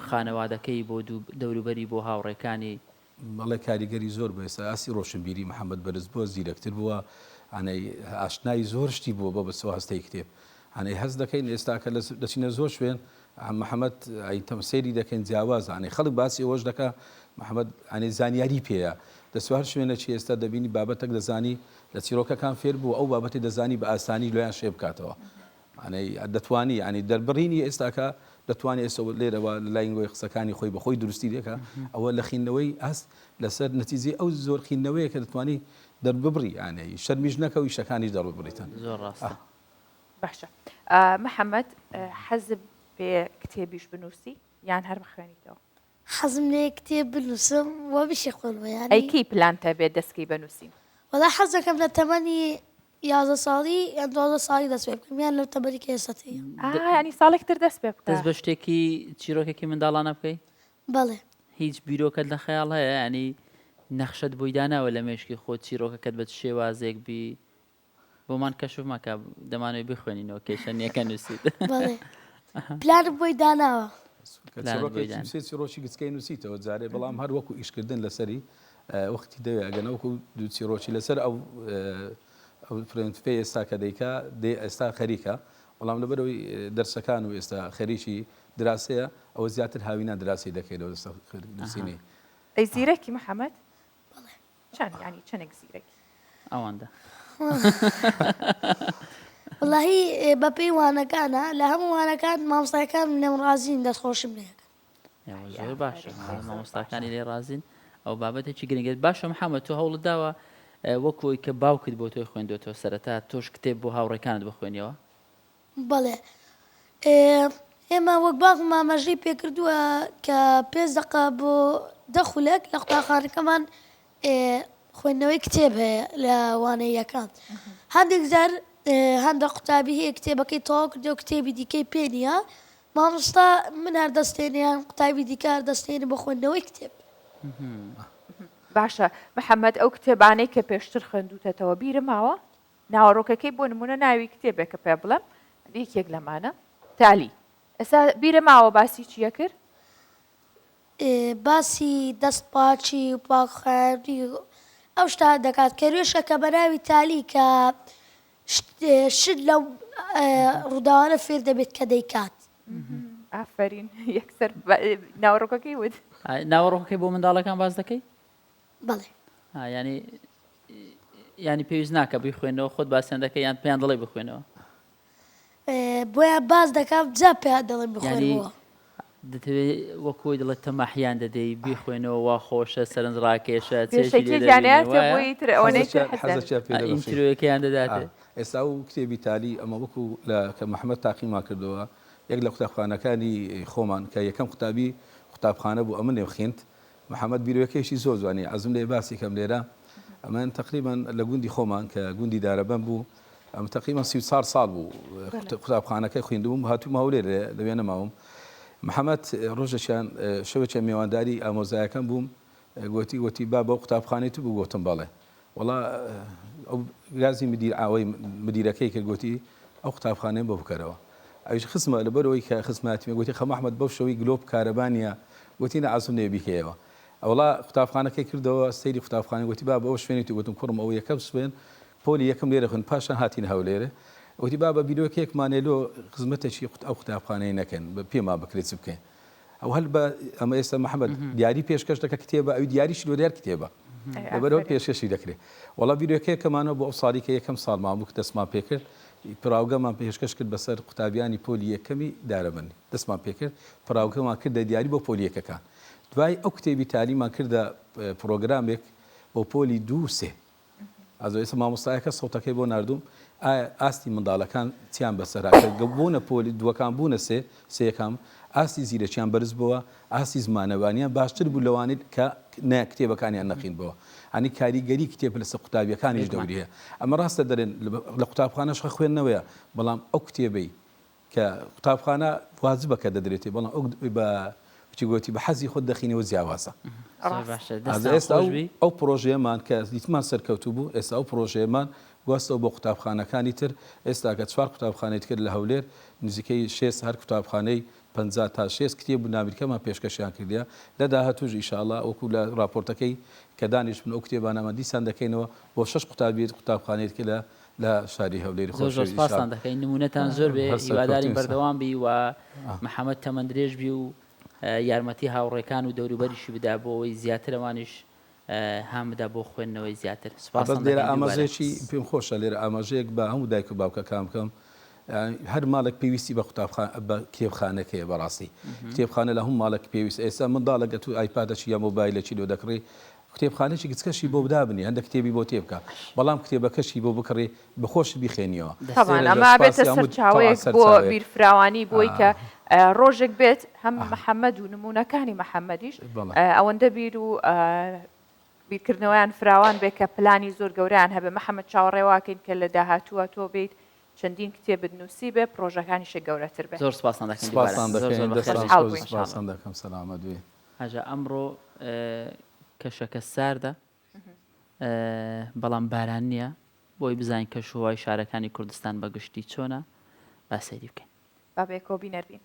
Speaker 2: خانەوادەکەی بۆ دەوروبەری بۆ هاوڕێکانی
Speaker 11: بەڵێ کاریگەری زۆر بۆ ئێستا ئاسی ڕۆشنبیری محەممەد بەرز بۆ زیرەکتر بووە ئەنەی ئاشنایی زۆر شتی بووە بۆ بەسەوە هەستەی کتێب هەنەی هەز دەکەین ئێستا کە دەچینە زۆر شوێن محەممەد تەمسێری دەکەین جیاواز ئەنەی خەڵک باسی ئەوەش دەکا محەممەد ئەنەی زانیاری پێەیە دەسوار شوێنەی ئێستا دەبینی بابەتێک دەزانی لە چیرۆکەکان فێر بوو ئەو بابەتی دەزانی بە ئاسانی لۆیان شێ بکاتەوە ئەنەی دەتوانی ئەنی دەربڕینی ئێستاکە دەتوانێت ئێستا لێرەوە لە لاینگۆی قسەکانی خۆی بەخۆی دروستی دێکە ئەوە لە خینەوەی ئەست لەسەر نەتیجێ ئەو زۆر خینەوەیە کە دەتوانی دەرببڕی ئانەی شەرمیش نەکەوی شەکانی دەڕبڕیتن
Speaker 2: زۆر ڕاستە
Speaker 1: باشە محەممەد حەزب بێ کتێبیش بنووسی یان هەر بخوێنیتەوە
Speaker 10: حەزم لێ کتێب بنووسم وە بشی خۆنەوەیان
Speaker 1: ئەیکەی پلانتە بێت دەستکەی بنووسین
Speaker 10: وەڵا حەز دەکەم لە تەمەنی 11 ساڵی یان 12 ساڵی دەست پێ بکەم یان لەو تەمەنی کە ئێستاەیە
Speaker 1: ینی ساڵێکتر دەست پێ
Speaker 2: دەست بە شتێکی چیرۆکێکی منداڵانە بکەی
Speaker 10: بەڵێ
Speaker 2: هیچ بیرۆکەت لە خەیاڵ هەیە ینی نەخشت بۆی داناوە لە مێشکی خۆت چیرۆکەکەت بە شێوازێک بی بۆمان کەشومەکە دەمانوێت بخوێنینەوە کێشەنیەکە نووسیت
Speaker 10: پلانم بۆی داناوە
Speaker 11: چیرۆکی گچکەی نووسیتەوە جارێ بەڵام هەر وەکو ئیشکردن لەسەری وەختی دەوێت ئەگەنەوەکو دوو چیرۆکی لەسەر ئەو فرنتفێ ئێستا کە دەیکا دێ ئێستا خەریکە بەڵام لەبەرەوەی دەرسەکان و ئێستا خەریکی دراسەیە ئەوە زیاتر هاوینان دراسی دەکەیتەوە نووسینی
Speaker 1: ئەی زیرەکی محەممەد چەند ینی چەندێک زیرەکی
Speaker 2: ئەواندا
Speaker 10: وڵی بە پێی وانەکانە لە هەموو وانەکان مامۆستایەکان لەم ڕازین دەستخۆشم لێەکەن
Speaker 2: زۆر باشە مامۆستاکانی لێ ڕازین ئەو بابەتێکی گرنگێت باشە محەممەد تۆ هەوڵت داوە وەکۆی کە باوکت بۆ تۆی خوێندوێتەوە سەرەتا تۆش کتێب بۆ هاوڕێکانت بخوێنیەوە
Speaker 10: بەڵێ ئێمە وەک باوک مامەژەی پێکردووە کە 5 دقە بۆ دەخولێک لە قوتابخانەکەمان خوێندنەوەی کتێب هەیە لە وانەیەکان هەندێک جار هەندە قوتابی هەیە کتێبەکەی تەواو کردو و کتێبی دیکەی پێ نییە مامۆستا من هەردەستێنیان قوتابی دیکە هەردەستێنی بە خوێندنەوەی کتێب
Speaker 1: باشە محەممەد ئەو کتێبانەی کە پێشتر خوێندوتەتەوە بیرە ماوە ناوەڕۆکەکەی بۆ نمونە ناوی کتێبێکە پێ بڵێم یەکێک لەمانە تالی ئێستا بیرە ماوە باسی چیە کرد
Speaker 10: باسی دەستپاچی و پاکخایەنی ئەو شتا دەکات کە روێشەکە بە ناوی تالی کە شت لەو ڕووداوانە فێر دەبێت کە دەیکات
Speaker 1: ئافرین یەکسەر ناوەڕۆکەکەی ود
Speaker 2: ناوەڕۆکەکەی بۆ منداڵەکان باز دەکەی
Speaker 10: بەڵێ
Speaker 2: ینی پێویست ناکە بخوێنەوە خۆت باسییان دەکەی یان پێیان دەڵێ بخوێنەوە
Speaker 10: بۆیان باز دەکات جا پێیان دەڵێ بخوێنەوە
Speaker 2: دەتەوێت وەکۆی دەڵێت تەماحیان دەدەی بیخوێنەوە وا خۆشە سەرنج ڕاکێشە ئینترۆیەکەیان دەدات
Speaker 11: ئێستا و کتێبی تالی ئەمە وەکو کە محەممەد تاقیما کردەوە یەک لە قوتابخانەکانی خۆمان کە یەکەم قوتابی قوتابخانە بوو ئەمە نێوخێنت محەممەد بیرۆکەیشی زۆر جوانی عزم لێ باسی کەم لێرە ئەمە تقریبان لە گوندی خۆمان کە گوندی دارەبەن بوو ئەم تقریبان 34 ساڵ بوو قوتابخانەکەی خوێندبووم هاتوو ماولێر لەوێ نەماوم محەممەد ڕۆژەشیان شەوەیە میێوانداری ئامۆزایەکەم بووم گوتی با بۆ قوتابخانەی تو بوو گوتم بەڵێ وڵا ئەو گازی مدیر ئاوەی مدیرەکەی کە گوتی ئەو قوتابخانەیە بۆ بکەرەوە ئەوش خسمە لەبەرەوەی کە خسماتی گوتی خەم ئەحمەد بەو شەوەی گلۆب کارەبانیە گوتی نەعازم لێ بیکەیەوە ئەوڵا قوتابخانەکەی کردەوە سەیری قوتابخانەی گوتی با بەەوە شوێنێتی گوتم کوڕم ئەو یەکەم سوێن پۆلی یەکەم لێرە خوێن پاشان هاتین هەولێرە وتی با بە بیرۆکێکمانێلۆ خزمەتێکی ئەو قوتابخانەی نەکەن بە پێما بکرێت بکەین ئەو هەل بە ئەمە ئێستا محەممەد دیاری پێشکەش دەکە کتێبە ئەوی دیاریشی لۆ دیار کتێبە لەبەرەوە پێشکەشی دەکرێت وڵا بیرۆکەیەکەمانەوە بۆ ئەو ساڵی کە یەکەم ساڵمان بوو دەستمان پێکرد پراوگەمان پێشکەش کرد بەسەر قوتابیانی پۆلی یەکەمی دارەبەندی دەستمان پێکرد پراوگەمان کردە دیاری بۆ پۆلی یەکەکان دوای ئەو کتێبی تالیمان کردە پرۆگرامێک بۆ پۆلی 2-3 ئازۆ ئێستا مامۆستایەکە سەوتەکەی بۆ نردوم ئاستی منداڵەکان چیان بەسەراکە بوونە پۆلی دووەکان بوونە سێیەکان ئاستی زیرەکیان بەرز بووە ئاستی زمانەوانیان باشتر بوو لەوانێت کە کتێبەکانیان نەقین بەوە ئەنی کاریگەری کتێب لەسەر قوتابیەکانیش دەوریە ئەمە ڕاستە دەرێن لە قوتابخانەش خوێندنەوەیە بەڵام ئەو کتێبەی کە قوتابخانە واجبەکە دەدرێتێ بەڵام ئەو بە گوتی بە حەزی خۆت دەخینەوە جیاوازە ئەو پرۆژەیەمان کە دیتمان سەرکەوتو بوو ئێستا ئەو پرۆژەیەمان گواستەوە بۆ قوتابخانەکانی تر ئێستا کە 4 قوتابخانەی کرد لە هەولێر نزیکەی 6 هەر قوتابخانەی 50 تا 6 کتێب و نامیرکەمان پێشکەشیان کردیا لە داهاتووش ئینشاءالله وەکو لە راپۆرتەکەی کە دانیش من ئەو کتێبانەمان دیسان دەکەینەوە بۆ 6 قوتابخانەیەک لە شاری هەولێری خۆش
Speaker 2: پاسان دەکەین نمونەتان زۆر بێ هیواداری بەردەوام بی و محەممەد تەمەندرێژ بی و یارمەتی هاوڕێکان و دەوروبەریشی بدا بۆ ئەوەی زیاتر ئەوانش هەمدا بۆ خوێندنەوەی زیاتر
Speaker 11: لێرە ئاماژەیەکی پێم خۆشە لێرە ئاماژەیەک بە هەموو دایک و باوکەکان بکەم هەر ماڵێک پێویستی بە کتێبخانەکەیە بەڕاستی کتێبخانە لە هەموو ماڵێک پێویست ئێستا منداڵەکە تو ئایپادەکی یا مۆبایلێکی لۆ دەکڕی کتێبخانەی کچکەشی بۆ بدابنی هەندێک کتێبی بۆ تێبکە بەڵام کتێبەکەشی بۆ بکڕێ بخۆش بیخێنیەوە
Speaker 1: ئەمە بێتە سەرچاوەیەک بۆ بیرفراوانی بۆی کە ڕۆژێک بێت هەم محەممەد و نمونونەکانی محەممەدیش ئەوەندە بیر و بیرکردنەوەیان فراوان بێت کە پلانی زۆر گەوریان هەبێ محەممەد چاوەڕێواکەین کە لە داهاتووە تۆ بیت چەندین کتێب بنووسی بێ پرۆژەکانیشە گەورەتر بێت
Speaker 2: زۆر سپاسان
Speaker 11: دەکەم سەلامەت بێ
Speaker 2: هەژە ئەمڕۆ کەشەکە ساردە بەڵام باران نییە بۆی بزانین کە شوهای شارەکانی کوردستان بەگشتی چۆنە با سەیری بکەین
Speaker 1: با بێکۆ بینەربین.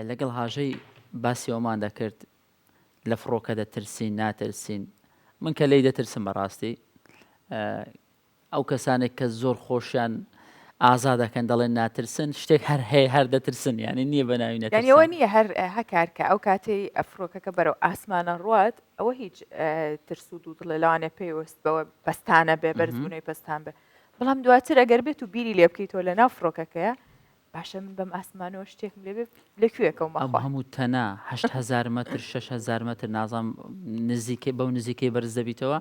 Speaker 2: لەگەڵ هاژەی باسی ئەومان دەکرد لە فڕۆکە دەترسین ناترسین من کە لی دەترسم بەڕاستی ئەو کەسانێک کە زۆر خۆشیان ئازادەکەن دەڵێن ناترسن شتێک هەر هەیە هەر دەترسن یعنی نییە بەناوی نەترسن
Speaker 1: یانیەوە نییە هەکار کە ئەو کاتەی ئەفرۆکەکە بەرەو ئاسمانە ڕوات ئەوە هیچ ترس و دوو دڵێلانە پێوەست بەوە پستانە بێ بەرزبوونەوەی پستان بێ بەڵام دواتر ئەگەر بێت و بیری لێ بکەیتەوە لە ناو فڕۆکەکەیە باشە من بەم ئاسمانەوە شتێکم لێ لەکوێکەوە
Speaker 2: ئەم هەموو تەنا 8,000 متر 6,000 متر نازام نزیکەی بەو نزیکەی بەرز دەبیتەوە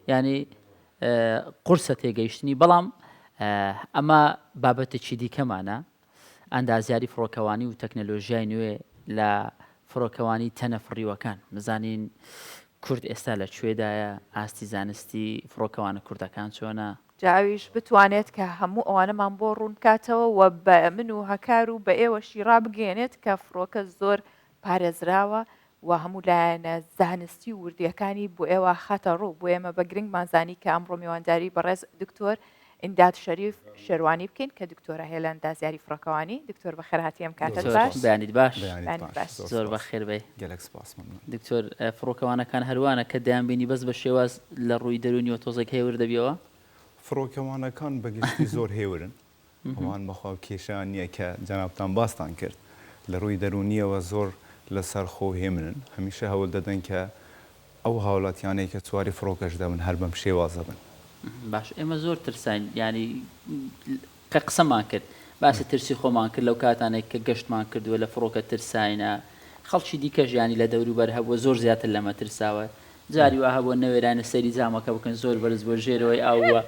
Speaker 2: ینی قورسە تێگەیشتنی بەڵام ئەمە بابەتێکی دیکەمانە ئەندازیاری فڕۆکەوانی و تەکنەلۆژیای نوێ لە فڕۆکەوانی تەنەفڕیوەکان بزانین کورد ئێستا لەکوێدایە ئاستی زانستی فڕۆکەوانە کوردەکان چۆنە
Speaker 1: جاویش بتوانێت کە هەموو ئەوانەمان بۆ ڕوون کاتەوە و بە من و هەکار و بە ئێوەشی ڕابگەێنێت کە فڕۆکە زۆر پارێزراوە و هەموو لایەنە زانستی و وردیەکانی بۆ ئێوە خاتە ڕوو بۆ ئێمە بە گرنگمانزانی کە ئەمڕۆ میوانداری بەڕێز دکتۆر ئینداد شەریف شێروانی بکەین کە دکتۆرە هێلە ئەندازیاری فڕۆکەوانی دکتۆر بەخێرهاتی ئەم کاتت باش
Speaker 2: بەیانیت باش
Speaker 1: زۆر
Speaker 2: بەخێر بێ دکتۆر فڕۆکەوانەکان هەروانە کە دەیان بینی بەس بە شێواز لە ڕووی دەرونی و تۆزێک هێور دەبیەوە
Speaker 13: فڕۆکەوانەکان بەگشتی زۆر هێورن ئەوان بەخوا کێشیان نییە کە جەنابتان باستان کرد لە ڕووی دەرونیەوە زۆر لەسەر خۆ هێمنن هەمیشە هەوڵ دەدەن کە ئەو هاوڵاتیانەی کە سواری فڕۆکەش دەبن هەر بەم شێوازە بن
Speaker 2: باش ئێمە زۆر ترسین ینی کە قسەمان کرد باسی ترسی خۆمان کرد لەو کاتانێک کە گەشتمان کردووە لە فڕۆکە ترساینە خەڵکی دیکەش ینی لە دەوروبەر هەبووە زۆر زیاتر لەمە ترساوە جاری وا هەبووە نەوێرانە سەری جامەکە بکەن زۆر بەرز بۆ ژێرەوەی ئاوە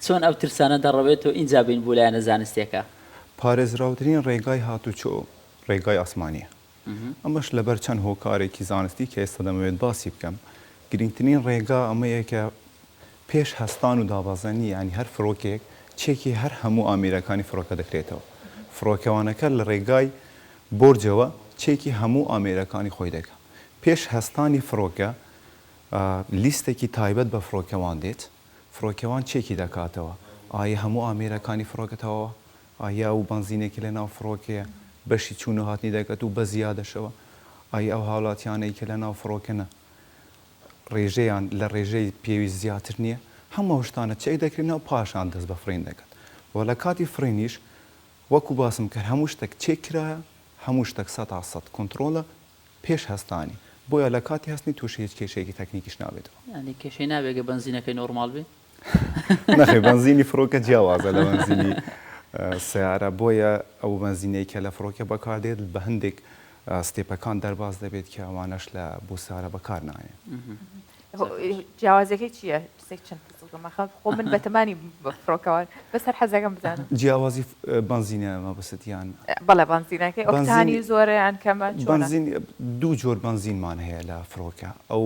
Speaker 2: چۆن ئەو ترسانە دەڕەوێتەوە ئینجا بین بوو لایەنە زانستیەکە
Speaker 13: پارێزراوترین ڕێگای هاتوچۆ ڕێگای ئاسمانیە ئەمەش لەبەر چەند هۆکارێکی زانستی کە ئێستا دەمەوێت باسی بکەم گرنگترین ڕێگا ئەمەیە کە پێش هەستان و دابازانی ینی هەر فڕۆکێک چێکی هەر هەموو ئامێرەکانی فڕۆکە دەکرێتەوە فڕۆکەوانەکە لە ڕێگای بۆرجەوە چێکی هەموو ئامێرەکانی خۆی دەکە پێش هەستانی فڕۆکە لیستێکی تایبەت بە فڕۆکەوان دێت فڕۆکەوان چێکی دەکاتەوە ئایا هەموو ئامێرەکانی فڕۆکەتەوە ئایا ئەو بنزینێکی لە ناو فڕۆکەیە بەشی چوون و هاتنی دەکەت و بە زیادەشەوە ئایا ئەو هاوڵاتیانەی کە لە ناو فڕۆکەنە ڕێژەیان لە ڕێژەی پێویست زیاتر نییە هەموو شتانە چێک دەکرێنەوە پاشان دەست بە فرین دەکات وە لە کاتی فرینیش وەکو باسم کرد هەموو شتێک چێک کرایە هەموو شتێک 100% کۆنتترۆلە پێش هەستانی بۆیە لە کاتی هەستنی تووشی هیچ کێشەیەکی تەکنیکیش نابێتەوە
Speaker 2: ینی کێشەی نابێگە بنزینەکەی نۆرمال بێ
Speaker 13: نەخێ بنزینی فڕۆکە جیاوازە لە بنزینی سیارە بۆیە ئەو بنزینەی کە لە فڕۆکە بەکاردێت بە هەندێک ستێپەکان دەرباز دەبێت کە ئەوانەش لە بۆ سیارە بەکار نایە
Speaker 1: جیاوازەکەی چییە چەند خۆ من بەتەمانی فڕۆکەوان بەسەر حەزەکەم بزانم
Speaker 13: جیاوازی بنزینە مەبستیان
Speaker 1: بەڵێ بنزینەکەی ئۆکتانی زۆرەیان کەمە
Speaker 13: دوو جۆر بنزینمان هەیە لە فڕۆکە ئەو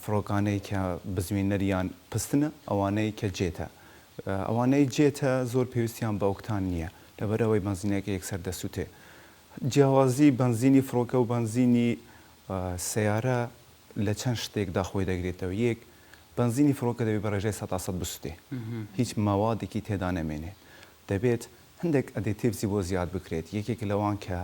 Speaker 13: فڕۆکانەی کە بزمێنەریان پستنە ئەوانەی کە جێتە ئەوانەی جێتە زۆر پێویستیان بە ئۆکتان نییە لەبەرەوەی بنزینەکە یەکسەر دەسووتێ جیاوازی بنزینی فڕۆکە و بنزینی سیارە لە چەند شتێکدا خۆی دەگرێتەوە یەک بنزینی فڕۆکە دەبێت بە ڕێژەی 100% بسووتێ هیچ ماوادێکی تێدا نەمێنێ دەبێت هەندێک ئەدێتیڤزی بۆ زیاد بکرێت یەکێک لەوان کە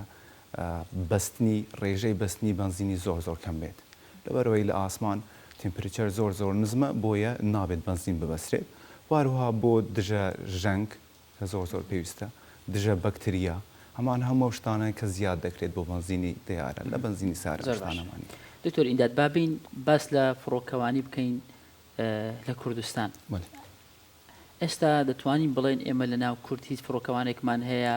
Speaker 13: بەستنی ڕێژەی بەستنی بنزینی زۆر زۆر کەم بێت لەبەرەوەی لە ئاسمان تمپریچەر زۆر زۆر نزمە بۆیە نابێت بنزین ببەسترێت واروها بۆ دژە ژەنگ کە زۆر زۆر پێویستە دژە بەکتریا هەمان هەموو شتانە کە زیاد دەکرێت بۆ بنزینی دیارە لە بنزینی سارە شتانەمانی
Speaker 2: دکتۆر ئینداد بابین باس لە فڕۆکەوانی بکەین لە کوردستان ئێستا دەتوانین بڵێن ئێمە لە ناو کورد هیچ فڕۆکەوانێکمان هەیە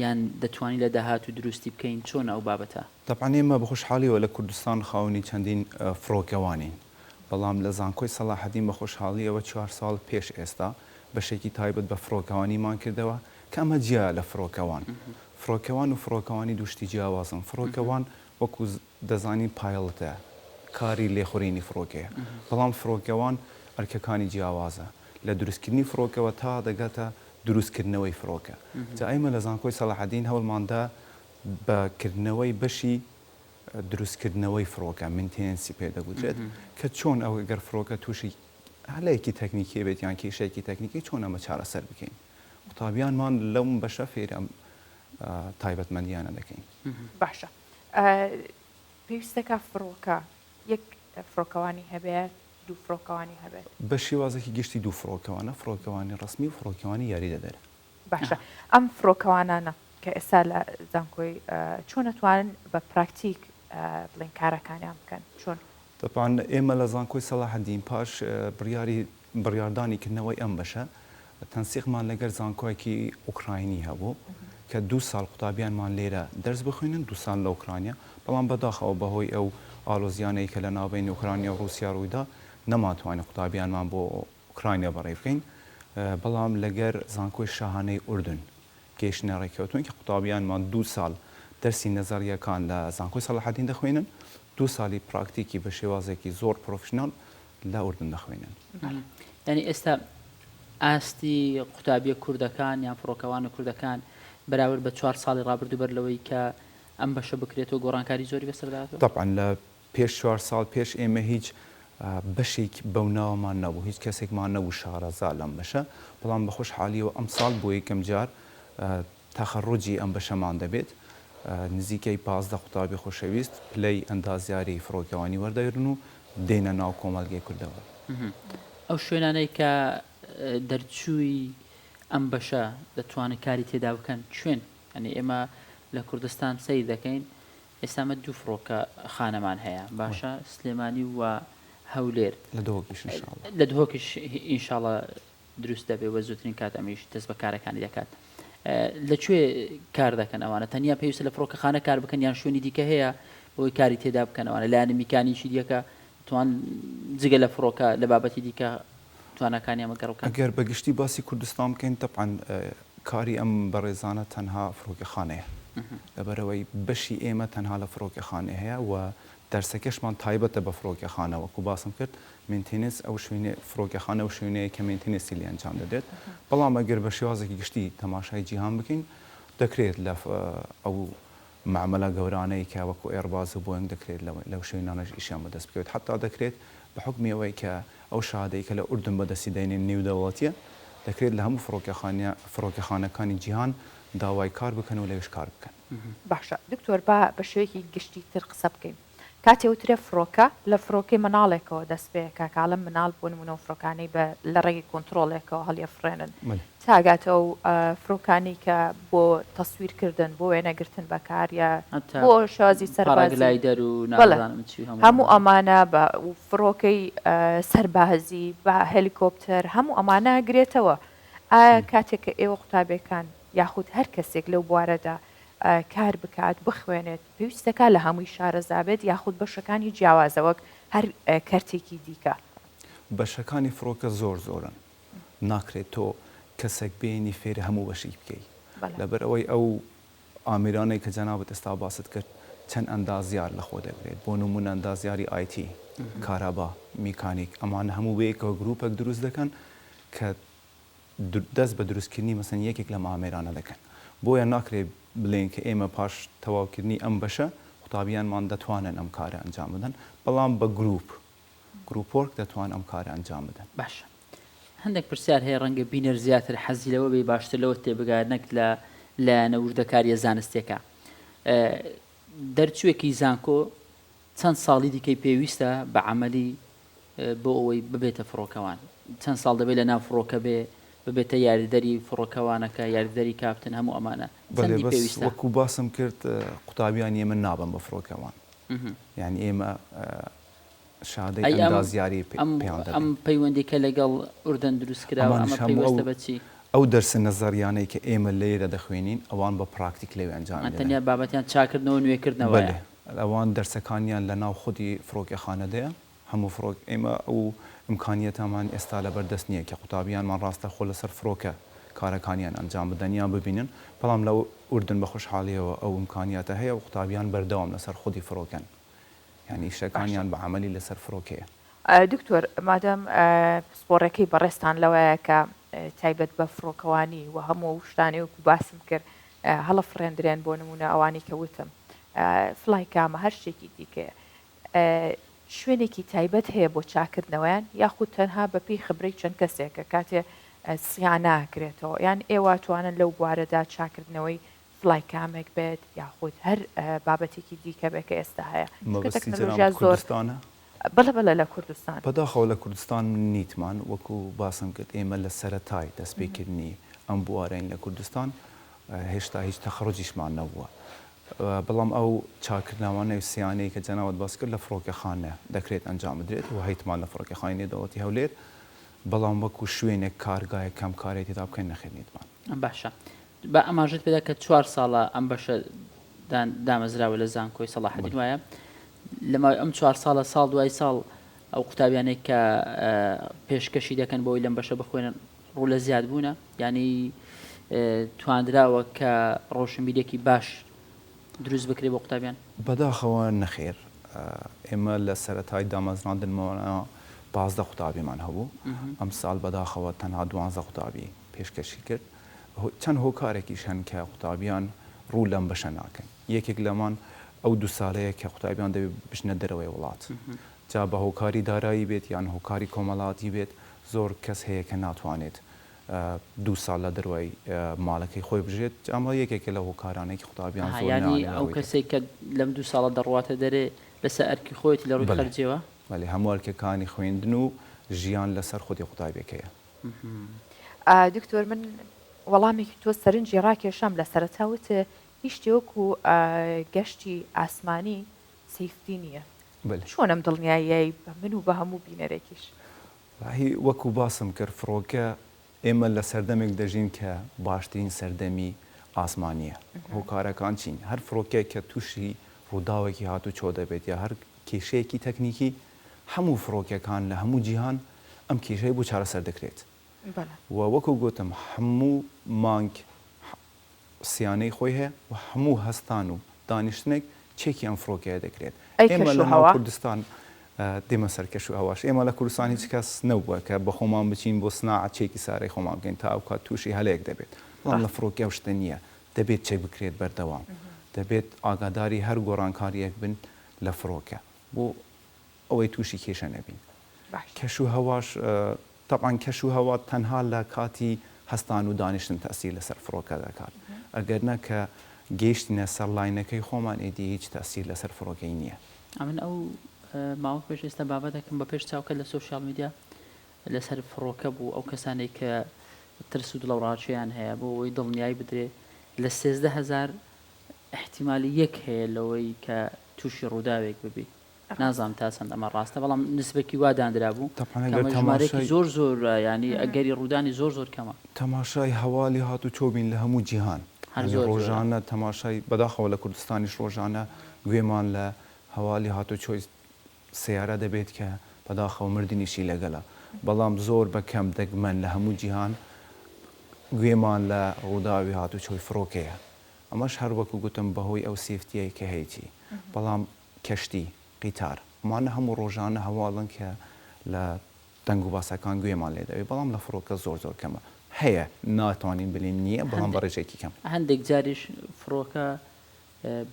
Speaker 2: یان دەتوانین لە داهات و دروستی بکەین چۆن ئەو بابەتە
Speaker 13: تەبعاً ئێمە بە خۆشحاڵیەوە لە کوردستان خاوەنی چەندین فڕۆکەوانین بەڵام لە زانکۆی سەلاحەدین بە خۆشحاڵیەوە 4 ساڵ پێش ئێستا بەشێکی تایبەت بە فڕۆکەوانیمان کردەوە کە ئەمە جیا لە فڕۆکەوان فڕۆکەوان و فڕۆکەوانی دوشتی جیاوازن فڕۆکەوان وەکو دەزانین پایڵتە کاری لێخورینی فڕۆکەیە بەڵام فڕۆکەوان ئەرکەکانی جیاوازە لە دروستکردنی فڕۆکەوە تا دەگاتە دروستکردنەوەی فڕۆکە جا ئێمە لە زانکۆی سەلاحەدین هەوڵماندا بەکردنەوەی بەشی دروستکردنەوەی فڕۆکە منتێنسی پێدەگوترێت کە چۆن ئەو گەر فڕۆکە تووشی هەلەیەکی تەکنیکی بێت یان کێشەیەکی تەکنیکی چۆن ئەمە چارەسەر بکەین قوتابیانمان لەم بەشە فێرم تایبەتمەندیانە دەکەین.
Speaker 1: باشە پێویستەکە فڕۆکە یەک فڕۆکەوانی هەبێت دوو فڕۆکەوانی هەبێت
Speaker 13: بە شێوازێکی گشتی دوو فڕۆکەوانە فڕۆکەوانی ڕسمی و فڕۆکەوانی یاری دەدەر.
Speaker 1: باشە ئەم فڕۆکەوانانە کە ئێستا لە زانکۆی چۆن نەتوانن بە پراکتیک بڵێن کارەکانیان بکەن چۆن؟
Speaker 13: دەپان ئێمە لە زانکۆی سەلاحەدین پاش بڕیاردانیکردنەوەی ئەم بەشە تەنسیقمان لەگەر زانکۆیەکی ئوکراینی هەبوو کە 2 ساڵ قوتابیانمان لێرە دەرس بخوێنن 2 ساڵ لە ئوکرانیا بەڵام بەداخەوە بەهۆی ئەو ئالۆزیانەی کە لە ناوبەین ئوکرانیا و رووسیا ڕوویدا نەماتوانێت قوتابیانمان بۆ ئوکرانیا بەڕێ بکەین بەڵام لەگەر زانکۆی شاهانەی ئوردن گەیشتنە ڕێککەوتون کە قوتابیانمان 2 ساڵ دەرسی نەزاریەکان لە زانکۆی سەلاحەدین دەخوێنن 2 ساڵی پراکتیکی بە شێوازێکی زۆر پرۆفشنال لە ئوردن دەخوێنن.
Speaker 2: ینی ئێستا ئاستی قوتابیە کوردەکان یان فڕۆکەوان و کوردەکان بەراورد بە 4 ساڵی ڕابردوو بەر لەوەی کە ئەم بەشە بکرێتەوە گۆڕانکاری زۆری بەسەرداتەوە؟
Speaker 13: طبعا لە پێش 4 ساڵ پێش ئێمە هیچ بەشێک بەو ناومان نەبوو هیچ کەسێکمان نەبوو شارەزا لەم بەشە بەڵام بە خۆشحالیەوە ئەم ساڵ بۆ یەکەم جار تەخەڕوجی ئەم بەشەمان دەبێت نزیکەی 15 قوتابی خۆشەویست پلەی ئەندازیاری فڕۆکەوانی وەردەگرن و دێنە ناو کۆمەلگەی کوردەوە.
Speaker 2: ئەو شوێنانەی کە دەرچووی ئەم بەشە دەتوانن کاری تێدا بکەن کوێن؟ ئەنی ئێمە لە کوردستان سەیر دەکەین ئێستامە 2 فڕۆکە خانەمان هەیە باشە سلێمانی و هەولێر لە دهۆکیش ئینشاڵە دروست دەبێ وە زووترین کات ئەمیش دەست بە کارەکانی دەکات. لەکوێ کار دەکەن ئەوانە تەنیا پێویستە لە فڕۆکەخانە کار بکەن یان شوێنی دیکە هەیە بۆی کاری تێدا بکەن ئەوانە لایەنە میکانیشی دیەکە توان جگە لە فڕۆکە لە بابەتی دیکە توانەکانیان مەگەڕ
Speaker 13: ئەگەر بەگشتی باسی کوردستان بکەین تەپعاً کاری ئەم بەڕێزانە تەنها فڕۆکەخانەیە لەبەرەوەی بەشی ئێمە تەنها لە فڕۆکەخانە هەیە و دەرسەکەشمان تایبەتە بە فڕۆکەخانەوە کو باسم کرد مینتینس ئەو شوێنێ فڕۆکەخانە و شوێنەیە کە مینتینسی لێ ئەنجام دەدێت بەڵام ئەگەر بە شێوازێکی گشتی تەماشای جیهان بکەین دەکرێت لە ئەو معاملە گەورانەی کە وەکو ئێرباز و بۆینگ دەکرێت لەو شوێنانەش ئیشیان بەدەست بکەوێت حتا دەکرێت بە حکمیەوەی کە ئەو شادەی کە لە ئوردن بەدەستی دەینێن نێودەوڵەتیە دەکرێت لە هەموو فڕۆکەخانەکانی جیهان داوای کار بکەن و لەوێش کار بکەن.
Speaker 1: باشە دکتۆر بە شوەیەکی گشتی تر قسە بکەین کاتێ وترێ فڕۆکە لە فڕۆکەی مناڵێکەوە دەست پێ کاکاڵم مناڵ بۆ نمونە فڕۆکانەی لە ڕێگەی کۆنتترۆلێکەوە هەڵیەفرێنن تاگاتە و فڕۆکانی کە بۆ تەسویرکردن بۆ وێنەگرتن بەکاریە بۆ شازی سەربازی هەموو ئەمانە بە فڕۆکەی سەربازی بە هەلیکۆپتەر هەموو ئەمانە گرێتەوە کاتێک کە ئێوە قوتابەکان یاخود هەر کەسێک لەو بوارەدا کار بکات بخوێنێت پێویستەکە لە هەمووی شارەزابێت یاخود بەشەکانی جیاوازەوەک هەر کەرتێکی دیکە
Speaker 13: بەشەکانی فڕۆکە زۆر زۆرن ناکرێت تۆ کەسێک بێنی فێری هەموو بەشی بکەی لەبەر ئەوەی ئەو ئامرانەی کە جەنابەت ئێستا باست کرد چەند ئەندازیار لەخۆ دەگرێت بۆ نمونە ئەندازیاری ئایتی کارابا میکانیک ئەمانە هەموو بەیەکەوە گروپێک دروست دەکەن کە دەست بە دروستکردنی مەسەن یەکێک لە ئامێرانە دەکەن بۆیە ناکرێت بڵێن کە ئێمە پاش تەواوکردنی ئەم بەشە قوتابیانمان دەتوانن ئەم کارە ئەنجام بدەن بەڵام بە گروپۆرک دەتوان ئەم کارە ئەنجام بدەن.
Speaker 2: باشە هەندێک پرسیار هەیە ڕەنگە بینەر زیاتر حەزی لەوە بێ باشتر لەوە تێبگات نەک لە لایەنە وردەکاریە زانستیەکە دەرچووێکی زانکۆ چەند ساڵی دیکەی پێویستە بە عەمەلی بۆ ئەوەی ببێتە فڕۆکەوان چەند ساڵ دەبێت لە ناو فڕۆکە ببێتە یاریدەری فڕۆکەوانەکە یاریدەری کاپتن هەموو ئەمانە
Speaker 13: وەکو باسم کرد قوتابیان ئێمە نابن بە فڕۆکەوان یعنی ئێمە شادەی ئەندازیاری
Speaker 2: ئەم پەیوەندیکە لەگەڵ ئوردن دروست کراوە ئەمە پەیوەستە بەچی
Speaker 13: ئەو دەرسە نەزاریانەی کە ئێمە لێرە دەخوێنین ئەوان بە پراکتیک لەوێ ئەنجام
Speaker 2: تەنیا بابەتیان چاکردنەوە نوێکردنەوە
Speaker 13: ئەوان دەرسەکانیان لە ناو خودی فڕۆکەخانەدەیە هەموو فڕۆک ئێمە ئەو ئیمکانیەتەمان ئێستا لەبەردەست نییە کە قوتابیانمان ڕاستە خۆ لەسەر فڕۆکە کارەکانیان ئەنجام بدەنیان ببینن بەڵام لەو ئوردن بە خۆشحاڵیەوە ئەو ئیمکانیاتە هەیە و قوتابیان بەردەوام لەسەر خودی فڕۆکەن یعنی شەکانیان بە عەمەلی لەسەر فڕۆکەیە.
Speaker 1: دکتۆر مادەم سپۆڕەکەی بەڕێستان لەوەیە کە تایبەت بە فڕۆکەوانی و هەموو شتانی وەکو باسم کرد هەڵە فڕێندرێن بۆ نمونە ئەوانی کە وتم فڵای کامە هەر شتێکی دیکەیە شوێنێکی تایبەت هەیە بۆ چاکردنەوەیان یاخود تەنها بەپی خبرەی چەند کەسێکە کاتێ سیاناکرێتەوە یان ئێوە توانن لەو بوارەدا چاکردنەوەی فڵای کامێک بێت یاخود هەر بابەتێکی دیکە بێت کە ئێستا هەیە
Speaker 13: تەکنۆلۆژیا کوردستانە
Speaker 1: بەڵە لە کوردستان
Speaker 13: بەداخەوە لە کوردستان نیتمان وەکو باسم کرد ئێمە لە سەرەتای دەستپێکردنی ئەم بوارەین لە کوردستان هێشتا هیچ تەخڕۆجیشمان نەبووە بەڵام ئەو چاکردناوانەی سیانەی کە جەناوت باس کرد لە فڕۆکەخانە دەکرێت ئەنجام بدرێت و هەیتمان لە فڕۆکەخانەی دەوڵەتی هەولێر بەڵام وەکو شوێنێک کارگایە کەم کارێتیدا بکەین نەخێنیتمان
Speaker 2: باشە بە ئەماژت پێدا کە 4 ساڵە ئەم بەشە دامەزراوە لە زانکۆی سەلاحەدین وایە لەماوەی ئەم 4 ساڵە ساڵ دوای ساڵ ئەو قوتابیانێک کە پێشکەشی دەکەن بۆی لەم بەشە بخوێنن ڕوو لە زیاد بوونە ینی توانراوە کە ڕۆشنبیرێکی باش دروست بکرێ بۆ قوتابیان
Speaker 13: بەداخەوە نەخێر ئێمە لە سەرەتای دامەزراندنمەوە 15 قوتابیمان هەبوو ئەم ساڵ بەداخەوە تەنها 12 قوتابی پێشکەشی کرد چەند هۆکارێکیش هەن کە قوتابیان ڕوو لەم بەشە ناکەن یەکێک لەمان ئەو 2 ساڵەیە کە قوتابیان دەبێت بشنە دەرەوەی وڵات جا بە هۆکاری دارایی بێت یان هۆکاری کۆمەڵاتی بێت زۆر کەس هەیە کە ناتوانێت 2 ساڵ لە دەروای ماڵەکەی خۆی بژێت ئەمە یەکێکە لە هۆکارانێکی قوتابیان
Speaker 2: ینی ئەو کەسێک کە لەم 2 ساڵە دەڕواتە دەرێ لەسەر ئەرکی خۆیەتی لە ڕووی خەرجەوە
Speaker 13: بەڵێ هەموو ئەرکەکانی خوێندن و ژیان لەسەر خودی قوتابیەکەیە
Speaker 1: دکتۆر من وەڵامێکی تۆ سەرنجی ڕاکێشام لە سەرەتاوت هیچ شتێوەکو گەشتی ئاسمانی سەیفتی نییە چۆنم دڵنیایی بە من و بە هەموو بینەرێکیش
Speaker 13: وەکو باسم کرد فڕۆکە ئێمە لە سەردەمێک دەژین کە باشترین سەردەمی ئاسمانیە هۆکارەکان چین هەر فڕۆکێک کە تووشی ڕووداوێکی هاتو چۆ دەبێت یا هەر کێشەیەکی تەکنیکی هەموو فڕۆکەکان لە هەموو جیهان ئەم کێشەی بۆ چارەسەر دەکرێت و وەکو گوتم هەموو مانگ سیانەی خۆی هەیە و هەموو هەستان و دانیشتنێک چێکی ئەم فڕۆکەیە دەکرێت ئێمە لە کوردستان دێمە سەر کەش و هەواش ئێمە لە کوردستان هیچ کەس نەبووە کە بە خۆمان بچین بۆ سناعەت چێکی سارەی خۆمان بگەین تا ئەو کات تووشی هەلەیەک دەبێت بەڵام لە فڕۆکە شتە نییە دەبێت چێک بکرێت بەردەوام دەبێت ئاگاداری هەر گۆڕانکاریەک بن لە فڕۆکە بۆ ئەوەی تووشی کێشە نەبین کەش و هەواش طبعاً کەش و هەوا تەنها لە کاتی هەستان و دانیشتن تەسیر لەسەر فڕۆکە دەکات ئەگەر نە کە گەیشتنە سەر لاینەکەی خۆمان ئێدی هیچ تەسیر لەسەر فڕۆکەی نییە
Speaker 2: ئەمن ئەو ماوە پێش ئێستا بابەتەکەم بە پێش چاوکە لە سوۆسیال میدیا لەسەر فڕۆکە بوو ئەو کەسانێک کە ترس و دڵڕاچیان هەیە بۆ ئەوەی دڵنیایی بدرێت لە 13,000 احتیمالی یەک هەیە لەوەی کە تووشی ڕووداوێک ببێت نازانم تا چەند ئەمە ڕاستە بەڵام نسبەکی وا دانرا بوو ژمارەیەکی زۆر زۆر ینی ئەگەری ڕوودانی زۆر زۆر کەمە
Speaker 13: تەماشای هەوالی هات و چۆبین لە هەموو جیهان ڕۆژانە تەماشای بەداخەوە لە کوردستانیش ڕۆژانە گوێمان لە هەوالی هات و چۆی سیارە دەبێت کە بەداخەوە مردنیشی لەگەڵە بەڵام زۆر بەکەم دەگمەن لە هەموو جیهان گوێمان لە ڕووداوی هات و چۆی فڕۆکەیە ئەمەش هەر وەکو گوتم بەهۆی ئەو سیفتیە کە هەیەی بەڵام کەشتی قیتار ئەمانە هەموو ڕۆژانە هەواڵن کە لە دەنگ و باسەکان گوێمان لێ دەوێت بەڵام لە فڕۆکە زۆر زۆر کەمە هەیە ناتوانین بلین نییە بەڵام بە ڕێژێکی کەم
Speaker 2: هەندێک جاریش فڕۆکە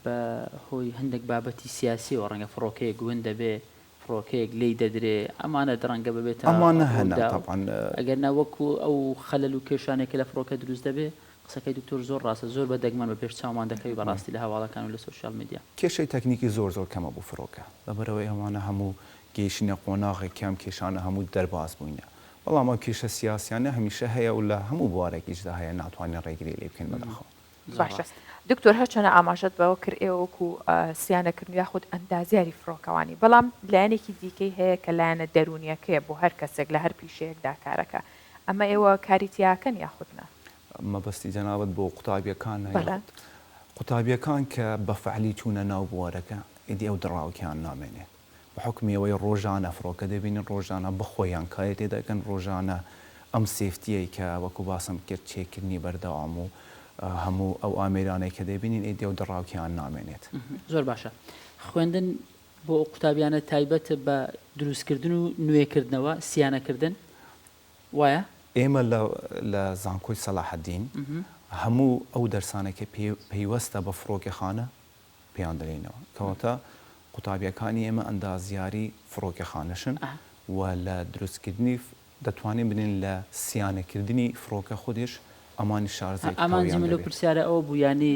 Speaker 2: بە هۆی هەندێک بابەتی سیاسی و ڕەنگە فڕۆکەیە گوێن دەبێ فڕۆکەیەک لی دەدرێ ئەمانە درەنگە ببێت
Speaker 13: ئەمانە هەنا
Speaker 2: ئەگەر ناوەکو ئەو خەلەل و کێشانێکە لە فڕۆکە دروست دەبێ قسەکەی دکتۆر زۆر ڕاستە زۆر بە دەگمەن بە پێش چاومان دەکەوی بەڕاستی لە هەواڵەکان و لە سوۆسیال میدیا
Speaker 13: کێشەی تەکنیکی زۆر زۆر کەمە بوو فڕۆکە لەبەرەوەی ئەمانە هەموو گەیشتنە قۆناغی کەم کێشانە هەموو دەرباز بووینە بەڵام ئەو کێشە سیاسیانە هەمیشە هەیە و لە هەموو بوارێکیشدا هەیە ناتوانین ڕێگری لێ بکەین بەداخەوە
Speaker 1: باشە دکتۆر هەرچەنە ئاماژەت بەوە کرد ئێوەکو سیانەکردن یاخود ئەندازیاری فڕۆکەوانی بەڵام لایەنێکی دیکەی هەیە کە لایەنە دەرونیەکەیە بۆ هەر کەسێک لە هەر پیشەیەکدا کارەکە ئەمە ئێوە کاریتیاکەن یاخودنا
Speaker 13: مەبەستی جەنابەت بۆ قوتابیەکان قوتابیەکان کە بە فەعلی چوونە ناو بوارەکە ئیدی ئەو دڕاوکیان نامێنێت بە حکمیەوەی ڕۆژانە فڕۆکە دەبینن ڕۆژانە بخۆیان کاری تێدەکەن ڕۆژانە ئەم سێفتیەی کە وەکو باسم کرد چێکردنی بەردەوام و هەموو ئەو ئامێرانەی کە دەبینین ئیدی ئەو دڕاوکیان نامێنێت
Speaker 2: زۆر باشە خوێندن بۆ قوتابیانە تایبەت بە دروستکردن و نوێکردنەوە سیانەکردن وایە
Speaker 13: ئێمە لە زانکۆی سەلاحەدین هەموو ئەو دەرسانێکە پەیوەستە بە فڕۆکەخانە پێیان دەڵێنەوە کەواتە قوتابیەکانی ئێمە ئەندازیاری فڕۆکەخانەشن و لە دروستکردنی دەتوانین بنین لە سیانەکردنی فڕۆکە خودش ئەمانی شارزای
Speaker 2: ئەمان جملە پرسیارە ئەوە بوو ینی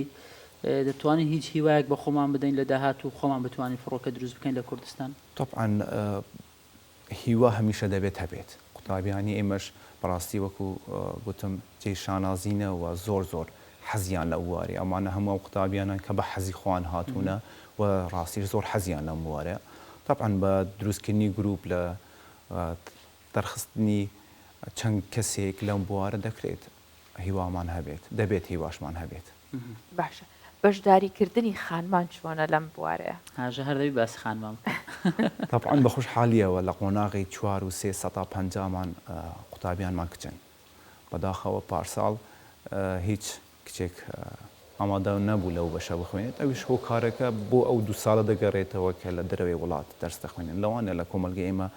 Speaker 2: دەتوانین هیچ هیوایەک بە خۆمان بدەین لە داهات و خۆمان بتوانین فڕۆکە دروست بکەین لە کوردستان؟
Speaker 13: طبعا هیوا هەمیشە دەبێت هەبێت قوتابیانی ئێمەش بەڕاستی وەکو گوتم جێی شانازینە و زۆر حەزیان لە وارێ ئەمانە هەموو قوتابیانان کە بە حەزی خۆیان هاتوونە و ڕاستی زۆر حەزیان لەم وارە طبعا بە دروستکردنی گروپ لە دەرخستنی چەند کەسێک لەم بوارە دەکرێت هیوامان هەبێت دەبێت هیواشمان هەبێت.
Speaker 1: باشە بەشداریکردنی خانمان چۆنە لەم بوارەیە؟
Speaker 2: هاژە هەردەوی باسی خانمان
Speaker 13: طبعا بە خۆشحالیەوە لە قۆناغی 4 و 350مان قوتابیانمان کچن بەداخەوە پارساڵ هیچ کچێک ئامادە نەبوو لەو بەشە بخوێنێت ئەویش هۆکارەکە بۆ ئەو 2 ساڵە دەگەڕێتەوە کە لە دەرەوەی وڵات دەرس دەخوێنن لەوانە لە کۆمەلگە ئێمە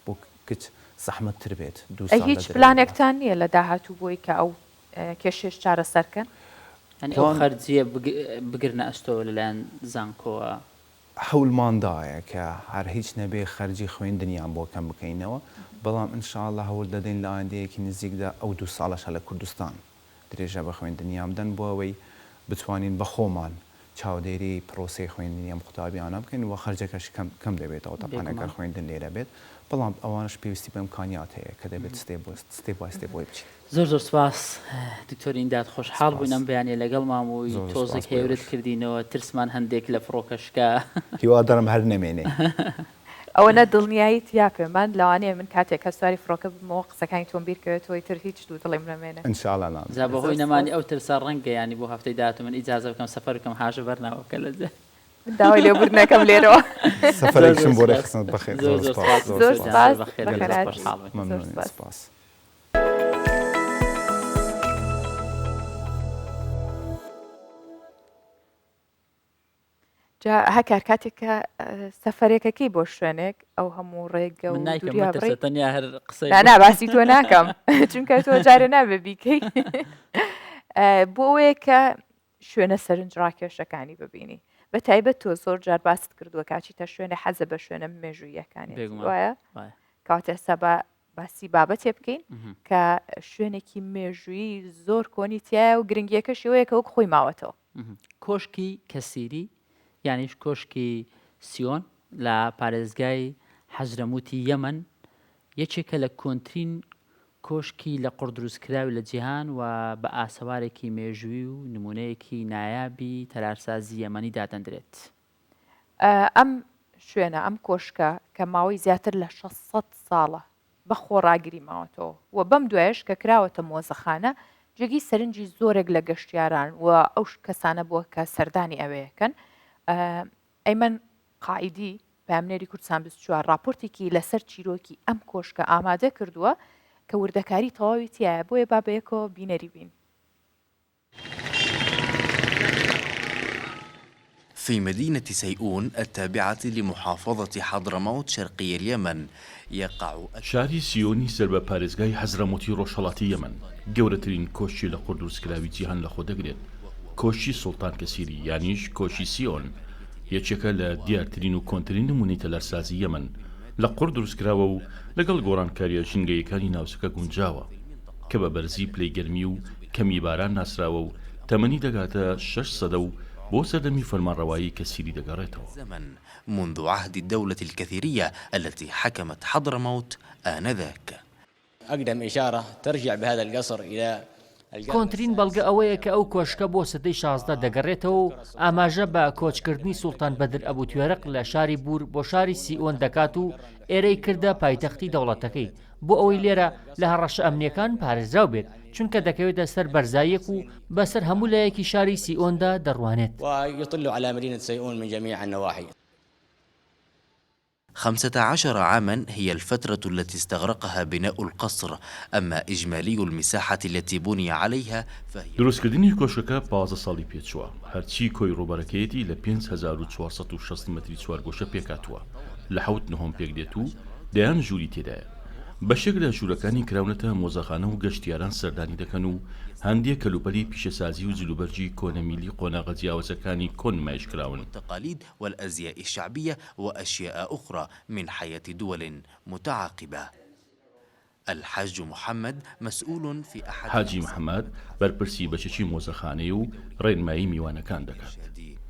Speaker 13: بۆ کچ زەحمەتتر بێت.
Speaker 1: هیچ پلانێکتان نییە لە داهاتوو بۆی کە ئەو کێشێش چارەسەرکەن؟
Speaker 2: ئەو خەرجیە بگرنە ئەستۆ لەلایەن زانکۆوە
Speaker 13: هەوڵماندایە کە هەر هیچ نەبێ خەرجی خوێندنیان بۆ کەم بکەینەوە بەڵام ئینشاءڵڵا هەوڵ دەدەین لە ئایندەیەکی نزیکدا ئەو 2 ساڵەشە لە کوردستان درێژە بە خوێندنیان بدەن بۆ ئەوەی بتوانین بە خۆمان چاودێری پرۆسی خوێندنی ئەم قوتابیانە بکەین و خەرجەکەش کەم دەبێتەوە تاپانەکە خوێندن لێرە بێت بەڵام ئەوانش پێویستی بە ئیمکانیات هەیە کە دەبێت ستێپ بای ستێپ بۆی بچین.
Speaker 2: زۆر سپاس دکتۆر ئینداد خۆشحاڵ بووین ئەم بەیانیە لەگەڵ مامۆی تۆزێک هێورت کردینەوە ترسمان هەندێک لە فڕۆکەشکە
Speaker 13: هیوادارم هەر نەمێنێ
Speaker 1: ئەوەنە دڵنیاییت یا پێمان لەوانەیە من کاتێک کە سواری فڕۆکە بمەوە قسەکانی تۆم بیرکەوێتەوەی تر هیچ دوو دڵێم نەمێنێ
Speaker 13: ئینشاءڵڵا
Speaker 2: جا بەهۆی نەمانی ئەو ترسا ڕەنگە ینی بۆ هەفتەی داهاتوو من ئیجازە بکەم سەفەر بکەم هاژە بەرناوەکە لەجێ
Speaker 1: داوای لێبوردنەکەم لێرەوە
Speaker 13: سەفەرێکشم بۆ ڕێخستنت بەخێر
Speaker 1: زۆر
Speaker 13: سپاس.
Speaker 1: جا هەکار کاتێککە سەفەرێکەکەی بۆ شوێنێک ئەو هەموو ڕێگە و باسی تۆ ناکەم چونکە تۆ جارە نابێ بیکەی بۆ ئەوەیە کە شوێنە سەرنجڕاکێشەکانی ببینی بە تایبەت تۆ زۆر جار باست کردووە کاچیتە شوێنە حەزە بە شوێنە مێژوویەکانی وایە کاتێ سەبا باسی بابەتێ بکەین کە شوێنێکی مێژووی زۆر کۆنیتیایە و گرنگیەکە شێوەیەکە وەک خۆی ماوەتەوە.
Speaker 2: کۆشکی کەسیری یانیش کۆشکی سیۆن لە پارێزگای حەزرەموتی یەمەن یەکێکە لە کۆنترین کۆشکی لە قوڕ دروستکراوی لە جیهان و بە ئاسەوارێکی مێژووی و نمونەیەکی نایابی تەلارسازی یەمەنی دادەندرێت.
Speaker 1: ئەم شوێنە ئەم کۆشکە کە ماوەی زیاتر لە 600 ساڵە بە خۆڕاگری ماوەتەوە و بەم دوایش کە کراوەتە مۆزەخانە جێگی سەرنجی زۆرێک لە گەشتیاران و ئەو کەسانە بووە کە سەردانی ئەوەیەکەن. ئەیمن قائیدی پامنێری کوردستان 24 راپۆرتێکی لەسەر چیرۆکی ئەم کۆشکە ئامادە کردووە کە وردەکاری تەواوی تایە بۆیە بابەیەکەوە بینەری بین.
Speaker 14: في مدينة سيئون التابعة لمحافظة حضرموت شرقي اليمن يقع
Speaker 15: شاری سیۆنی سەر بە پارێزگای حەزرەموتی ڕۆژهەڵاتی یەمەن گەورەترین کۆشی لە قوڕ دروستکراوی جیهان لە خۆ دەگرێت. کۆشی سوڵتان کەسیری یانیش کۆشی سیۆن یەکێکە لە دیارترین و کۆنترین نمونەی تەلارسازی یەمەن لە قوڕ دروستکراوە و لەگەڵ گۆڕانکاریە ژینگەیەکانی ناوچەکە گونجاوە کە بە بەرزی پلەی گەرمی و کەمی باران ناسراوە و تەمەنی دەگاتە 6 سەدە و بۆ سەردەمی فەرمانڕەوایی کەسیری دەگەڕێتەوە.
Speaker 14: منذ عهد الدولة الكثيرية التي حكمت حضرموت آنذاك.
Speaker 16: أقدم إشارة ترجع بهذا القصر إلى
Speaker 17: کۆنترین بەڵگە ئەوەیە کە ئەو کۆشکە بۆ سەدەی 16 دەگەڕێتەوە و ئاماژە بە کۆچکردنی سوڵتان بەدر ئەبوو توێرەق لە شاری بور بۆ شاری سیئۆن دەکات و ئێرەی کردە پایتەختی دەوڵەتەکەی بۆ ئەوەی لێرە لە هەڕەشە ئەمنیەکان پارێزراو بێت چونکە دەکەوێتە سەر بەرزایەک و بەسەر هەموو لایەکی شاری سیئۆندا دەڕوانێت.
Speaker 16: ويطل على مدينة سيئون من جميع النواحي.
Speaker 14: 15 عاما هي الفترة التي استغرقها بناء القصر، أما إجمالي المساحة التي بني عليها فهي
Speaker 15: دروستکردنی کۆشەکە 15 ساڵی پێچووە هەرچی کۆی ڕووبەرەکەیەتی لە 5460 متری چوارگۆشە پێکاتووە لە 7 نهم پێک دێت و دەیان ژووری تێدایە. بەشێک لە ژوورەکانی کراونەتە مۆزەخانە و گەشتیاران سەردانی دەکەن و هەندێک کەلوپەلی پیشەسازی و جلوبەرجی کۆنەمیلی قۆناغە جیاوازەکانی کۆن نمایشکراون.
Speaker 14: التقاليد والأزياء الشعبية وأشياء أخرى من حياة دول متعاقبة. الحاج محمد مسؤول في أحد
Speaker 15: حاجی محەممەد بەرپرسی بەچەکی مۆزەخانەی و ڕێنمایی میوانەکان دەکات.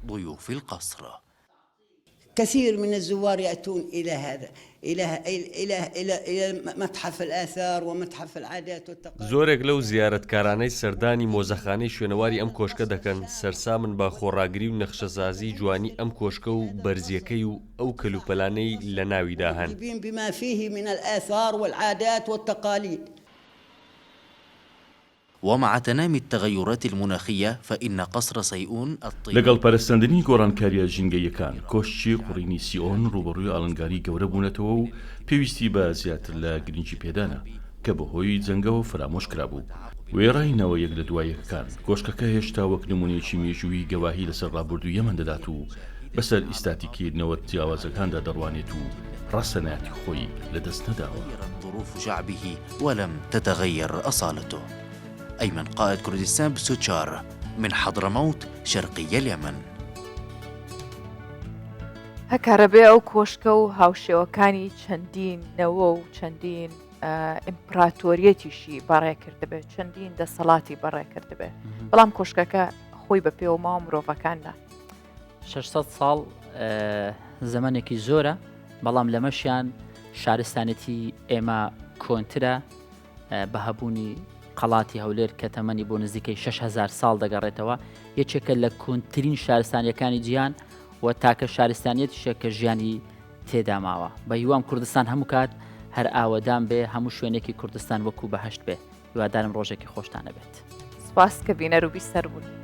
Speaker 14: ضيوف القصر.
Speaker 18: كثير من الزوار يأتون إلى هذا إلى متحف الآثار ومتحف العادات والتقاليد.
Speaker 19: زۆرێک لەو زیارەتکارانەی سەردانی مۆزەخانەی شوێنەواری ئەم کۆشکە دەکەن سەرسامن بە خۆڕاگری و نەخشەسازی جوانی ئەم کۆشکە و بەرزیەکەی و ئەو کەلوپەلانەی لە ناویدا هەن.
Speaker 18: بما فيه من الآثار والعادات والتقاليد.
Speaker 14: ومع تنامي التغيرات المناخية فإن قصر سيئون
Speaker 15: لەگەڵ پەرستاندنی گۆڕانکاریە ژینگەیەکان کۆشتی قوڕینی سیئۆن ڕوبەڕووی ئاڵنگاری گەورە بوونەتەوە و پێویستی بە زیاتر لە گرنگی پێدانە کە بەهۆی جەنگەوە فرامۆش کرابوو. وێڕاینەوە یەک لە دوایەکان کۆشکەکە هێشتا وەک نمونەیەکی مێژووی گەواهی لەسەر ڕابردوو یەمەن دەدات و بەسەر ئیستاتیکردنەوە جیاوازەکاندا دەڕوانێت و ڕاستەناتی خۆی لەدەست نەداوە.
Speaker 14: ظروف شعبه ولم تتغير أصالته. أيمن قائد كردستان بسوتشار من حضرموت شرقي اليمن.
Speaker 1: هەکارەبێ ئەو کۆشکە و هاوشێوەکانی چەندین نەوە و چەندین ئیمپراتۆریەتیشی بەڕێکردبێت چەندین دەسەڵاتی بەڕێکردبێت بەڵام کۆشکەکە خۆی بە پێوە ماوە مرۆڤەکاندا
Speaker 2: 600 ساڵ زەمانێکی زۆرە بەڵام لەمەشیان شارستانەتی ئێمە کۆنترە بە هەبوونی قەڵاتی هەولێر کە تەمەنی بۆ نزیکەی 6,000 ساڵ دەگەڕێتەوە یەکێکە لە کۆنترین شارستانیەکانی جیهان و تاکە شارستانیەتیشە کە ژیانی تێدا ماوە بە هیوام کوردستان هەموو کات هەر ئاوەدان بێ هەموو شوێنێکی کوردستان وەکو بەهەشت بێ هیوادارم ڕۆژێکی خۆشتانە بێت.
Speaker 1: سپاس کە بینەر و بیستەر بوون.